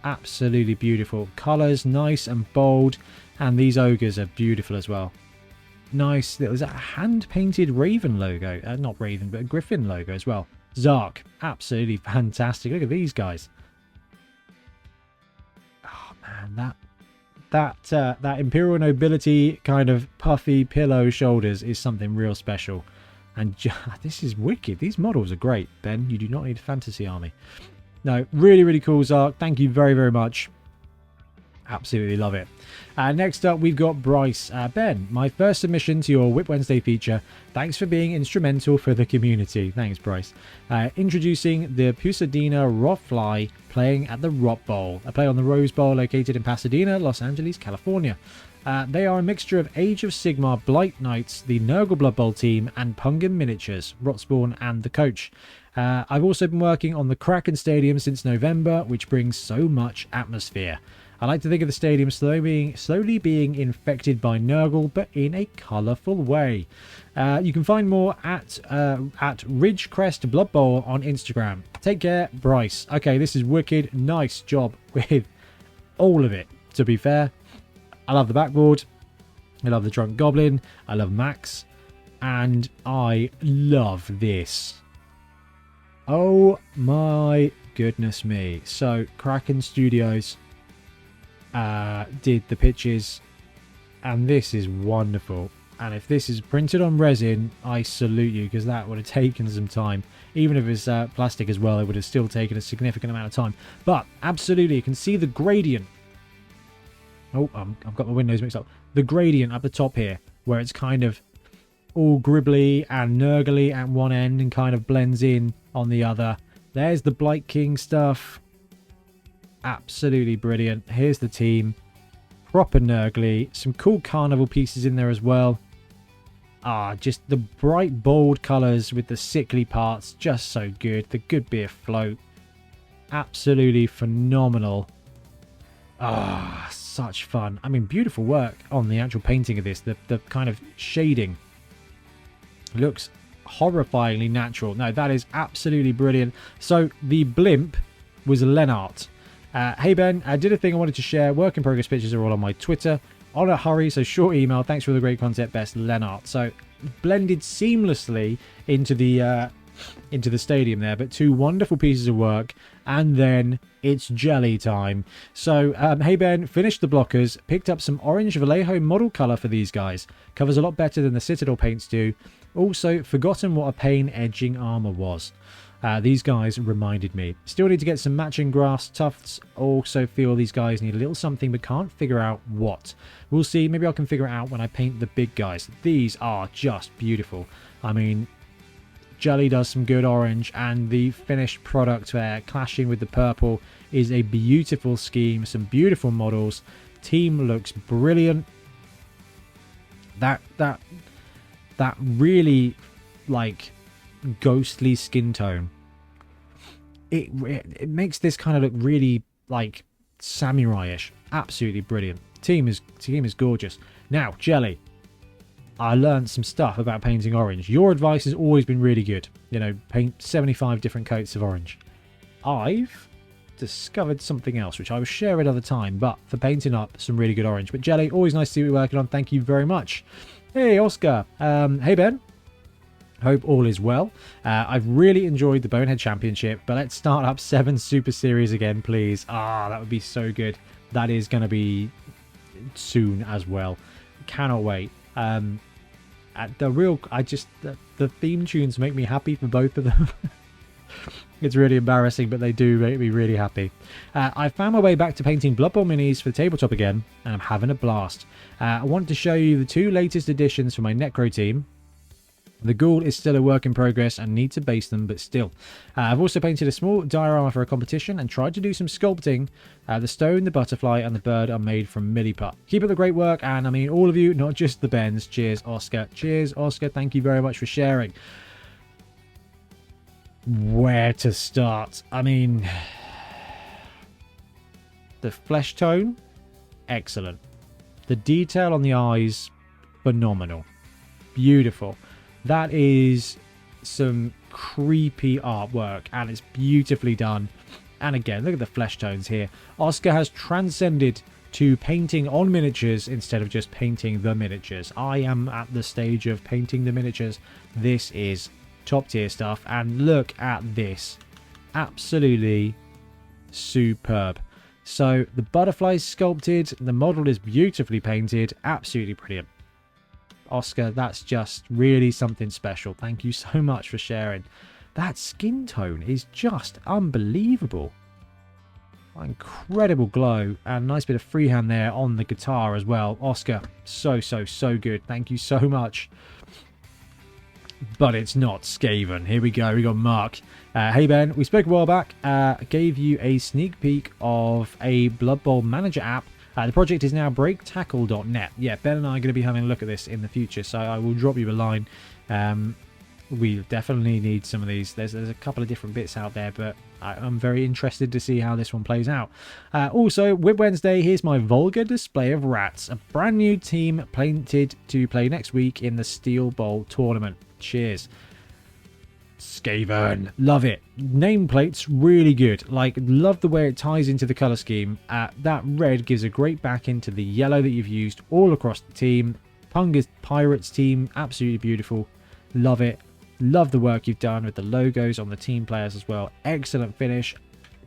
Absolutely beautiful. Colours nice and bold. And these ogres are beautiful as well. Nice. There was a hand-painted raven logo. Not raven, but a griffin logo as well. Zark. Absolutely fantastic. Look at these guys. Oh, man. That Imperial Nobility kind of puffy pillow shoulders is something real special. And this is wicked. These models are great, Ben. You do not need a fantasy army. No, really, really cool, Zark. Thank you very, very much. Absolutely love it. Next up, we've got Bryce. Ben, my first submission to your WIP Wednesday feature. Thanks for being instrumental for the community. Thanks, Bryce. Introducing the Pusadina Rotfly playing at the Rot Bowl, a play on the Rose Bowl located in Pasadena, Los Angeles, California. They are a mixture of Age of Sigmar Blight Knights, the Nurgle Blood Bowl team, and Pungan Miniatures, Rotspawn, and the coach. I've also been working on the Kraken Stadium since November, which brings so much atmosphere. I like to think of the stadium slowly being infected by Nurgle, but in a colourful way. You can find more at Ridgecrest Blood Bowl on Instagram. Take care, Bryce. Okay, this is wicked. Nice job with all of it, to be fair. I love the backboard. I love the Drunk Goblin. I love Max. And I love this. Oh my goodness me. So, Kraken Studios did the pictures. And this is wonderful. And if this is printed on resin, I salute you, because that would have taken some time. Even if it's plastic as well, it would have still taken a significant amount of time. But, absolutely, you can see the gradient. Oh, I've got my windows mixed up. The gradient up the top here, where it's kind of all gribbly and nurgly at one end and kind of blends in on the other. There's the Blight King stuff. Absolutely brilliant. Here's the team. Proper nurgly. Some cool carnival pieces in there as well. Just the bright, bold colours with the sickly parts. Just so good. The good beer float. Absolutely phenomenal. Such fun. I mean, beautiful work on the actual painting of this. The kind of shading looks horrifyingly natural. No, that is absolutely brilliant. So the blimp was Lennart. Hey Ben, I did a thing I wanted to share. Work in progress pictures are all on my Twitter. On a hurry, so short email. Thanks for the great content, best Lennart. So blended seamlessly into the stadium there, but two wonderful pieces of work, and then it's jelly time. So hey Ben, finished the blockers, picked up some orange Vallejo model color for these guys. Covers a lot better than the Citadel paints do. Also forgotten what a pain edging armor was. These guys reminded me. Still need to get some matching grass tufts. Also feel these guys need a little something, but can't figure out what. We'll see. Maybe I can figure it out when I paint the big guys. These are just beautiful. I mean, jelly does some good orange, and the finished product there, clashing with the purple, is a beautiful scheme. Some beautiful models. Team looks brilliant. That really, like, ghostly skin tone, it makes this kind of look really like samurai-ish. Absolutely brilliant. Team is gorgeous. Now, jelly, I learned some stuff about painting orange. Your advice has always been really good. You know, paint 75 different coats of orange. I've discovered something else, which I will share another time, but for painting up some really good orange. But jelly, always nice to see what you're working on. Thank you very much. Hey, Oscar. Hey, Ben. Hope all is well. I've really enjoyed the Bonehead Championship, but let's start up 7 Super Series again, please. That would be so good. That is going to be soon as well. Cannot wait. The theme tunes make me happy for both of them. It's really embarrassing, but they do make me really happy. I found my way back to painting Blood Bowl minis for tabletop again, and I'm having a blast. I wanted to show you the 2 latest additions for my Necro team. The Ghoul is still a work in progress and need to base them, but still. I've also painted a small diorama for a competition and tried to do some sculpting. The stone, the butterfly, and the bird are made from milliput. Keep up the great work, and I mean all of you, not just the Bens. Cheers, Oscar. Cheers, Oscar. Thank you very much for sharing. Where to start? I mean, the flesh tone, excellent. The detail on the eyes, phenomenal. Beautiful. That is some creepy artwork, and it's beautifully done. And again, look at the flesh tones here. Oscar has transcended to painting on miniatures instead of just painting the miniatures. I am at the stage of painting the miniatures. This is top tier stuff. And look at this. Absolutely superb. So the butterfly is sculpted. The model is beautifully painted. Absolutely brilliant. Oscar, that's just really something special. Thank you so much for sharing. That skin tone is just unbelievable. Incredible glow, and nice bit of freehand there on the guitar as well. Oscar, so good. Thank you so much. But it's not Skaven. Here we go. We got Mark. Hey Ben, we spoke a while back. Gave you a sneak peek of a Blood Bowl manager app. The project is now breaktackle.net. Yeah, Ben and I are going to be having a look at this in the future, so I will drop you a line. We definitely need some of these. There's a couple of different bits out there, but I'm very interested to see how this one plays out. Also, WIP Wednesday, here's my vulgar display of rats. A brand new team painted to play next week in the Steel Bowl tournament. Cheers. Skaven, love it. Nameplate's really good. Like, love the way it ties into the color scheme. That red gives a great back into the yellow that you've used all across the team. Punga's Pirates team, absolutely beautiful. Love it. Love the work you've done with the logos on the team players as well. Excellent finish.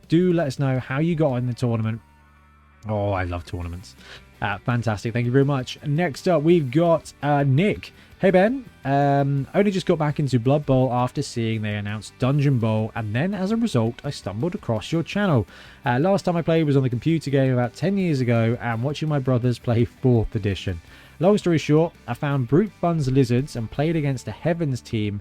Do let us know how you got on the tournament. Oh, I love tournaments. Fantastic. Thank you very much. Next up, we've got Nick. Hey Ben, only just got back into Blood Bowl after seeing they announced Dungeon Bowl, and then as a result I stumbled across your channel. Last time I played was on the computer game about 10 years ago, and watching my brothers play 4th edition. Long story short, I found Brute Fun's Lizards and played against a Heavens team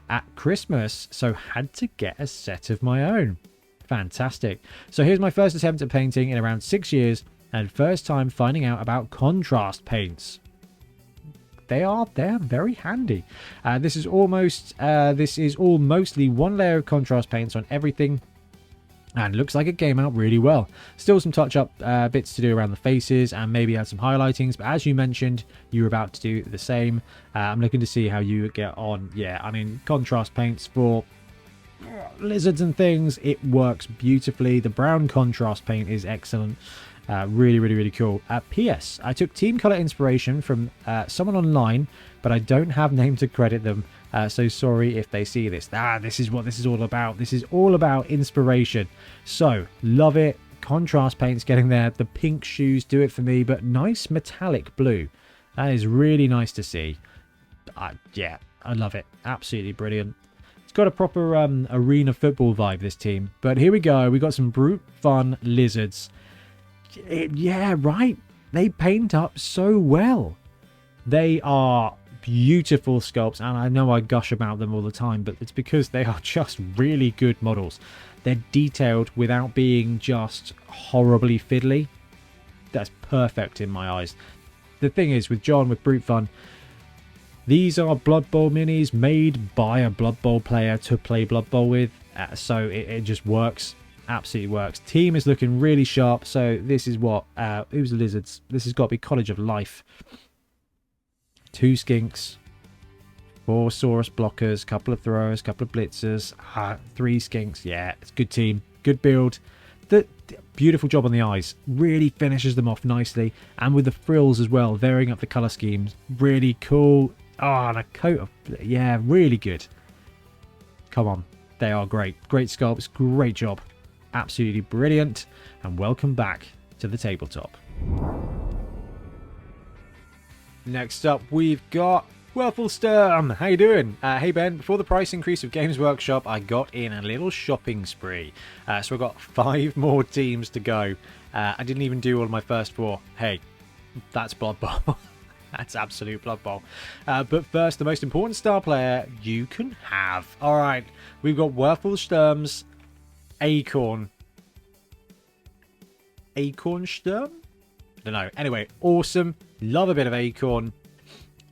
at Christmas, so had to get a set of my own. Fantastic. So here's my first attempt at painting in around 6 years, and first time finding out about contrast paints. They're very handy. This is all mostly one layer of contrast paints on everything, and looks like it came out really well. Still some touch-up bits to do around the faces, and maybe add some highlightings, but as you mentioned, you were about to do the same. I'm looking to see how you get on. Yeah, I mean, contrast paints for lizards and things, it works beautifully. The brown contrast paint is excellent. Really cool. P.S. I took team color inspiration from someone online, but I don't have name to credit them, so sorry if they see this. This is what this is all about. This is all about inspiration. So, love it. Contrast paint's getting there. The pink shoes do it for me, but nice metallic blue. That is really nice to see. Yeah, I love it. Absolutely brilliant. It's got a proper arena football vibe, this team. But here we go. We got some Brute Fun Lizards. Yeah, right. They paint up so well. They are beautiful sculpts, and I know I gush about them all the time, but it's because they are just really good models. They're detailed without being just horribly fiddly. That's perfect in my eyes. The thing is, with John, with Brute Fun, these are Blood Bowl minis made by a Blood Bowl player to play Blood Bowl with, so it just works. Absolutely works. Team is looking really sharp, so this is what who's the Lizards? This has got to be College of Life. 2 skinks, 4 Saurus blockers, couple of throwers, couple of blitzers, 3 skinks. Yeah, it's a good team, good build. The beautiful job on the eyes, really finishes them off nicely, and with the frills as well, varying up the color schemes, really cool. And a coat of, yeah, really good. Come on, they are great sculpts, great job. Absolutely brilliant, and welcome back to the tabletop. Next up, we've got Werfelsturm. How you doing? Hey Ben, before the price increase of Games Workshop, I got in a little shopping spree. So I've got 5 more teams to go. I didn't even do all of my first 4. Hey, that's Blood Bowl. That's absolute Blood Bowl. But first, the most important star player you can have. Alright, we've got Werfelsturm's Acorn. Acornsturm? I don't know. Anyway, awesome. Love a bit of Acorn.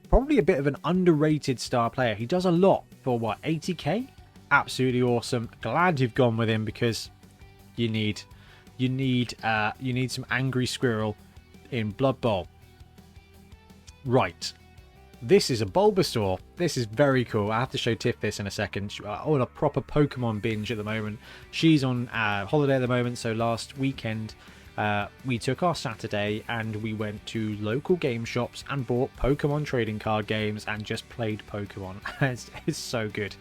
Probably a bit of an underrated star player. He does a lot for, what, 80k? Absolutely awesome. Glad you've gone with him, because you need some angry squirrel in Blood Bowl. Right. This is a Bulbasaur. This is very cool. I have to show Tiff this in a second. On a proper Pokemon binge at the moment. She's on holiday at the moment, so last weekend we took our Saturday and we went to local game shops and bought Pokemon trading card games and just played Pokemon. It's so good.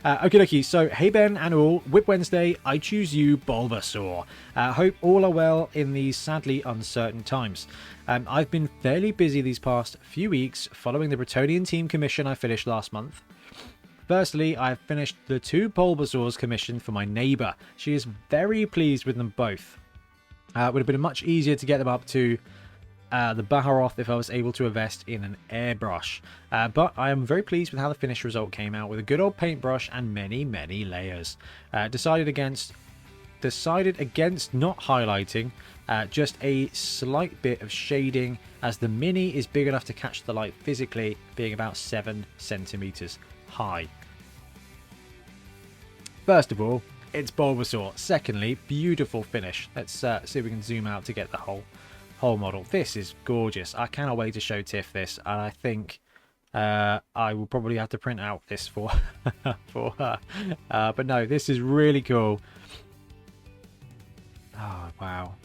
Okay, so hey Ben and all, Whip Wednesday, I choose you, Bulbasaur. Hope all are well in these sadly uncertain times. I've been fairly busy these past few weeks following the Bretonian team commission I finished last month. Firstly, I've finished the 2 Bulbasaurs commissioned for my neighbour. She is very pleased with them both. It would have been much easier to get them up to the Baharoth if I was able to invest in an airbrush. But I am very pleased with how the finished result came out with a good old paintbrush and many layers. Decided against not highlighting, just a slight bit of shading, as the mini is big enough to catch the light physically, being about 7 centimeters high. First of all, it's Bulbasaur. Secondly, beautiful finish. Let's see if we can zoom out to get the whole model. This is gorgeous. I cannot wait to show Tiff this, and I think I will probably have to print out this for for her. But no, this is really cool. Oh wow,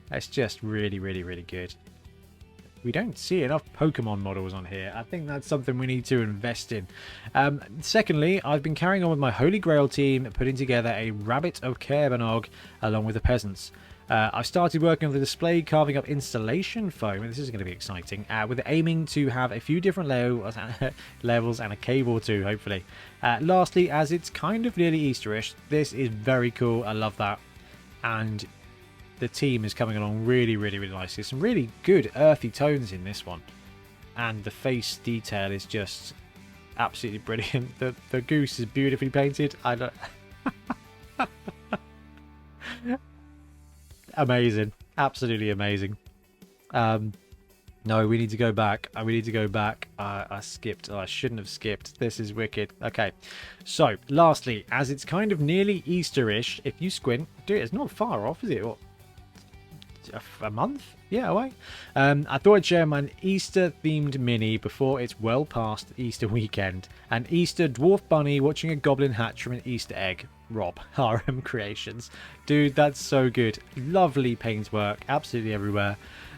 that's just really good. We don't see enough Pokemon models on here. I think that's something we need to invest in. Secondly, I've been carrying on with my Holy Grail team, putting together a Rabbit of Khorne along with the peasants. I've started working on the display, carving up installation foam, and this is going to be exciting, with aiming to have a few different levels and a cave or two, hopefully. Lastly, as it's kind of nearly Easterish, this is very cool. I love that. And the team is coming along really nicely. Some really good earthy tones in this one, and the face detail is just absolutely brilliant. The goose is beautifully painted. I don't amazing, absolutely amazing. No, we need to go back. I skipped. I shouldn't have skipped. This is wicked. Okay, so lastly, as it's kind of nearly Easterish, if you squint, it's not far off, is it? What, a month? Yeah, away. I thought I'd share my Easter themed mini before it's well past Easter weekend. An Easter dwarf bunny watching a goblin hatch from an Easter egg. Rob, RM Creations. Dude, that's so good. Lovely paintwork, absolutely everywhere.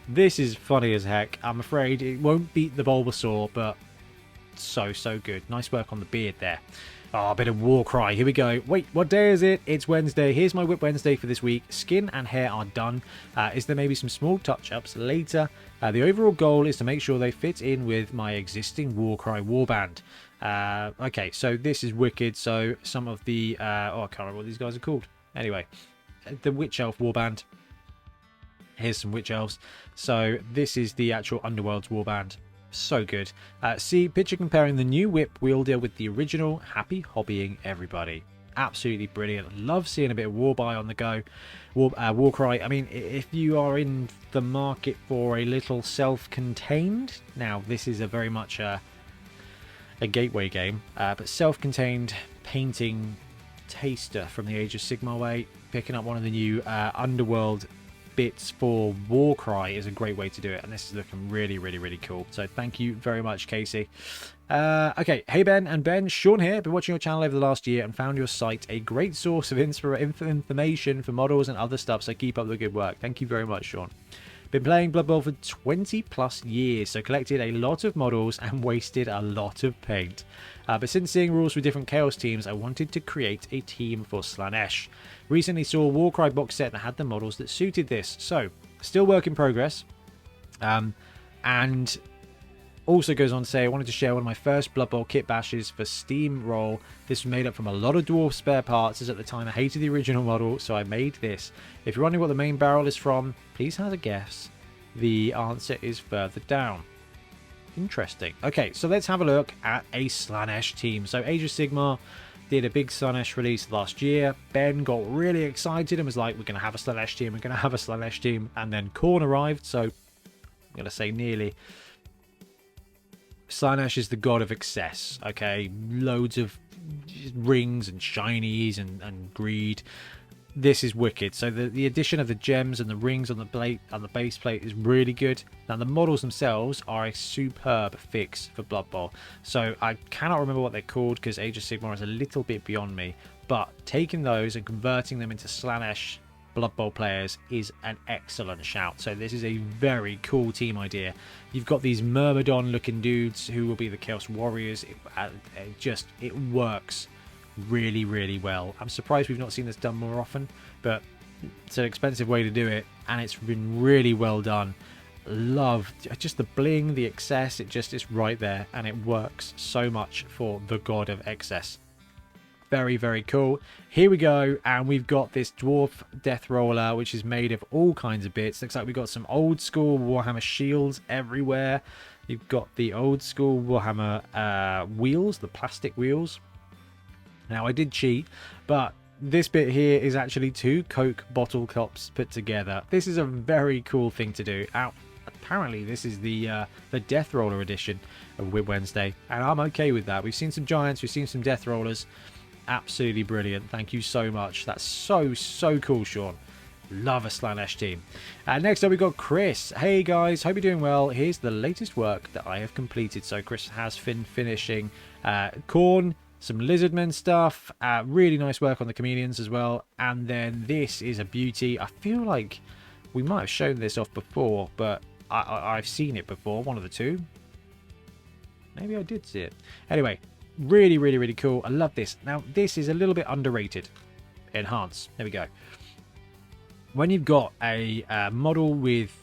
This is funny as heck. I'm afraid it won't beat the Bulbasaur, but so good. Nice work on the beard there. Oh, a bit of war cry. Here we go. Wait, what day is it? It's Wednesday. Here's my Whip Wednesday for this week. Skin and hair are done. Is there maybe some small touch-ups later? The overall goal is to make sure they fit in with my existing war cry warband. Okay, so this is wicked. So some of the... I can't remember what these guys are called. Anyway, the Witch Elf warband. Here's some Witch Elves. So this is the actual Underworld's warband. So good. See, picture comparing the new whip wielder with the original. Happy hobbying, everybody. Absolutely brilliant. Love seeing a bit of Warby on the go. Warcry. I mean, if you are in the market for a little self-contained, now this is a very much a gateway game, but self-contained painting taster from the Age of Sigmar way, picking up one of the new Underworld bits for Warcry is a great way to do it, and this is looking really cool. So thank you very much, Casey. Okay, hey Ben and Ben, Sean here. Been watching your channel over the last year and found your site a great source of information for models and other stuff, so keep up the good work. Thank you very much, Sean. Been playing Blood Bowl for 20 plus years, so collected a lot of models and wasted a lot of paint. But since seeing rules for different Chaos teams, I wanted to create a team for Slaanesh. Recently saw a Warcry box set that had the models that suited this, so still work in progress. And also goes on to say, I wanted to share one of my first Blood Bowl kit bashes for Steam Roll. This was made up from a lot of dwarf spare parts, as at the time I hated the original model, so I made this. If you're wondering what the main barrel is from, please have a guess. The answer is further down. Interesting. Okay, so let's have a look at a Slaanesh team. So Age of Sigmar did a big Slaanesh release last year. Ben got really excited and was like, we're going to have a Slaanesh team, we're going to have a Slaanesh team. And then Khorne arrived, so I'm going to say nearly. Slaanesh is the god of excess, okay? Loads of rings and shinies and greed. this is wicked. So the addition of the gems and the rings on the plate and the base plate is really good. Now the models themselves are a superb fix for Blood Bowl. So I cannot remember what they're called because Age of Sigmar is a little bit beyond me, but taking those and converting them into Slaanesh Blood Bowl players is an excellent shout. So this is a very cool team idea. You've got these Myrmidon looking dudes who will be the Chaos Warriors. It works really, really well. I'm surprised we've not seen this done more often, but it's an expensive way to do it, and it's been really well done. Love just the bling, the excess. It's right there, and it works so much for the god of excess. Very, very cool. Here we go, and we've got this dwarf death roller, which is made of all kinds of bits. Looks like we've got some old school Warhammer shields everywhere. You've got the old school Warhammer wheels, the plastic wheels. Now I did cheat, but this bit here is actually 2 Coke bottle cups put together. This is a very cool thing to do. Apparently this is the Death Roller edition of WIP Wednesday, and I'm okay with that. We've seen some giants, we've seen some Death Rollers. Absolutely brilliant. Thank you so much. That's so cool, Sean. Love a Slaanesh team. Next up, we've got Chris. Hey guys, hope you're doing well. Here's the latest work that I have completed. So Chris has been finishing Khorne, some Lizardmen stuff, really nice work on the chameleons as well, and then this is a beauty. I feel like we might have shown this off before, but I've seen it before, one of the two. Maybe I did see it. Anyway, really cool. I love this. Now this is a little bit underrated. Enhance, there we go. When you've got a model with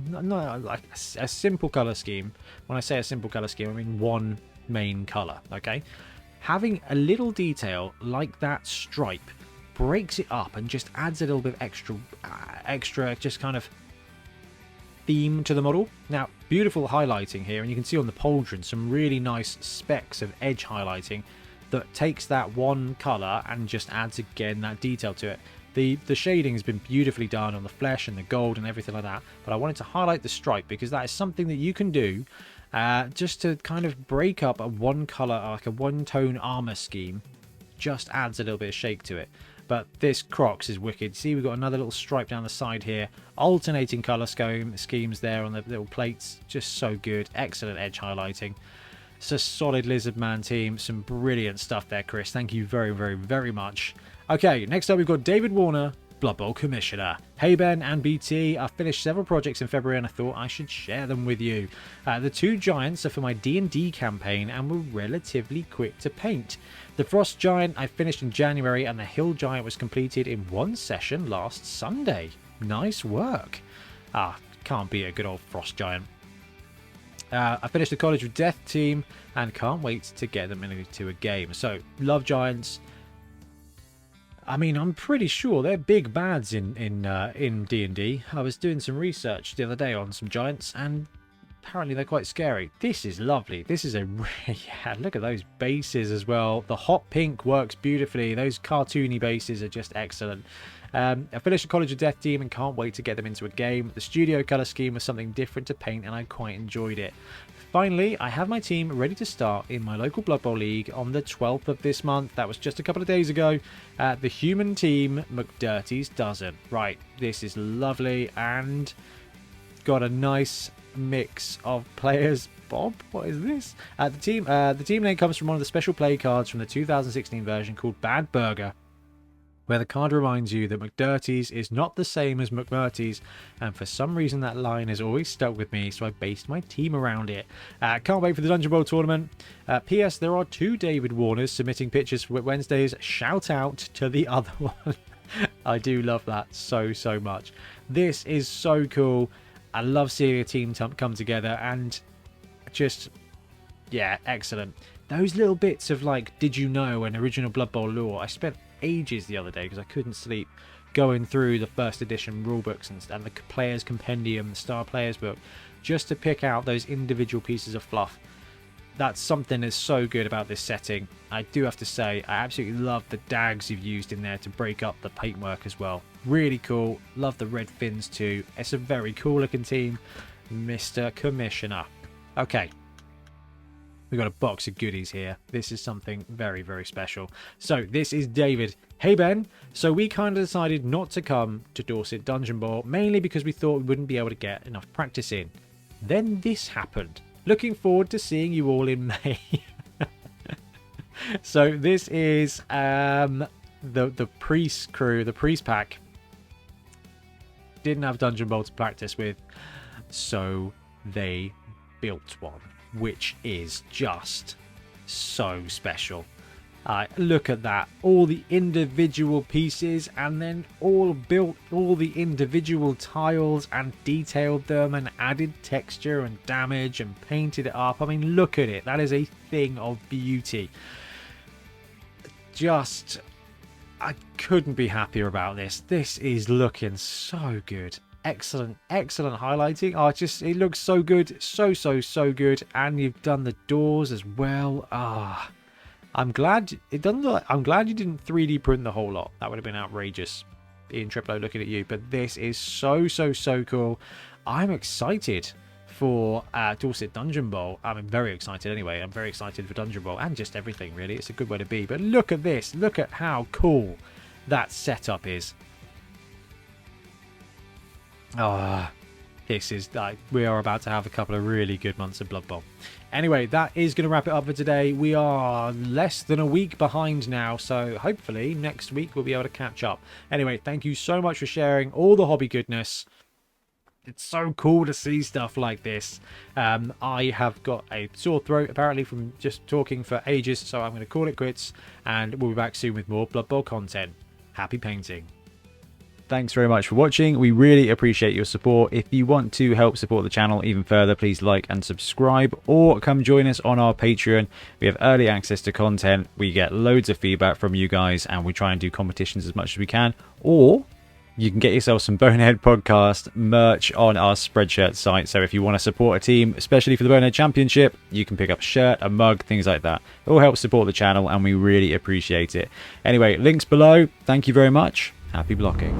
not like a simple color scheme, when I say a simple color scheme I mean one main color, okay? Having a little detail like that stripe breaks it up and just adds a little bit of extra just kind of theme to the model. Now, beautiful highlighting here, and you can see on the pauldron some really nice specks of edge highlighting that takes that one color and just adds again that detail to it. The shading has been beautifully done on the flesh and the gold and everything like that, but I wanted to highlight the stripe because that is something that you can do just to kind of break up a one color, like a one tone armor scheme. Just adds a little bit of shake to it. But this Crocs is wicked. See, we've got another little stripe down the side here, alternating color schemes there on the little plates. Just so good. Excellent edge highlighting. It's a solid Lizardman team. Some brilliant stuff there, Chris. Thank you very much. Okay, next up we've got David Warner, Blood Bowl Commissioner. Hey Ben and BT, I finished several projects in February and I thought I should share them with you. The 2 giants are for my D&D campaign and were relatively quick to paint. The Frost Giant I finished in January, and the Hill Giant was completed in 1 session last Sunday. Nice work. Can't be a good old Frost Giant. I finished the College of Death team and can't wait to get them into a game. So, love giants. I mean, I'm pretty sure they're big bads in D&D. I was doing some research the other day on some giants, and apparently they're quite scary. This is lovely. This is a yeah, look at those bases as well. The hot pink works beautifully. Those cartoony bases are just excellent. I finished the College of Death team and can't wait to get them into a game. The studio colour scheme was something different to paint and I quite enjoyed it. Finally, I have my team ready to start in my local Blood Bowl League on the 12th of this month. That was just a couple of days ago. The human team, McDirty's Dozen. Right, this is lovely and got a nice mix of players. Bob, what is this? The team name comes from one of the special play cards from the 2016 version called Bad Burger, where the card reminds you that McDirty's is not the same as McMurty's, and for some reason that line has always stuck with me, so I based my team around it. Can't wait for the Dungeon Bowl tournament. P.S. There are 2 David Warners submitting pictures for Wednesdays. Shout out to the other one. I do love that so much. This is so cool. I love seeing a team come together, and just, yeah, excellent. Those little bits of, like, did you know, and original Blood Bowl lore. I spent ages the other day because I couldn't sleep going through the first edition rulebooks and the players compendium, the star players book, just to pick out those individual pieces of fluff. That's something that's so good about this setting. I do have to say, I absolutely love the dags you've used in there to break up the paintwork as well. Really cool. Love the red fins too. It's a very cool looking team, Mr. Commissioner. Okay. We've got a box of goodies here. This is something very, very special. So this is David. Hey Ben, so we kind of decided not to come to Dorset Dungeon Ball, mainly because we thought we wouldn't be able to get enough practice in. Then this happened. Looking forward to seeing you all in May. So this is the priest crew, the priest pack. Didn't have Dungeon Ball to practice with, so they built one, which is just so special. Look at that, all the individual pieces, and then all built all the individual tiles and detailed them and added texture and damage and painted it up. I mean, look at it. That is a thing of beauty. I couldn't be happier about this. This is looking so good. Excellent highlighting. It looks so good, so good. And you've done the doors as well. I'm glad it doesn't look. I'm glad you didn't 3D print the whole lot. That would have been outrageous. Ian Triplo looking at you, but this is so cool. I'm excited for Dorset Dungeon Bowl. I'm very excited anyway. I'm very excited for Dungeon Bowl and just everything really. It's a good way to be. But look at this. Look at how cool that setup is. This is like, we are about to have a couple of really good months of Blood Bowl. Anyway, that is going to wrap it up for today. We are less than a week behind now, so hopefully next week we'll be able to catch up. Anyway, thank you so much for sharing all the hobby goodness. It's so cool to see stuff like this. I have got a sore throat apparently from just talking for ages, so I'm going to call it quits, and we'll be back soon with more Blood Bowl content. Happy painting. Thanks very much for watching. We really appreciate your support. If you want to help support the channel even further, please like and subscribe, or come join us on our Patreon. We have early access to content. We get loads of feedback from you guys, and we try and do competitions as much as we can. Or you can get yourself some Bonehead podcast merch on our Spreadshirt site. So if you want to support a team, especially for the Bonehead Championship, you can pick up a shirt, a mug, things like that. It all helps support the channel, and we really appreciate it. Anyway, links below. Thank you very much. Happy blocking.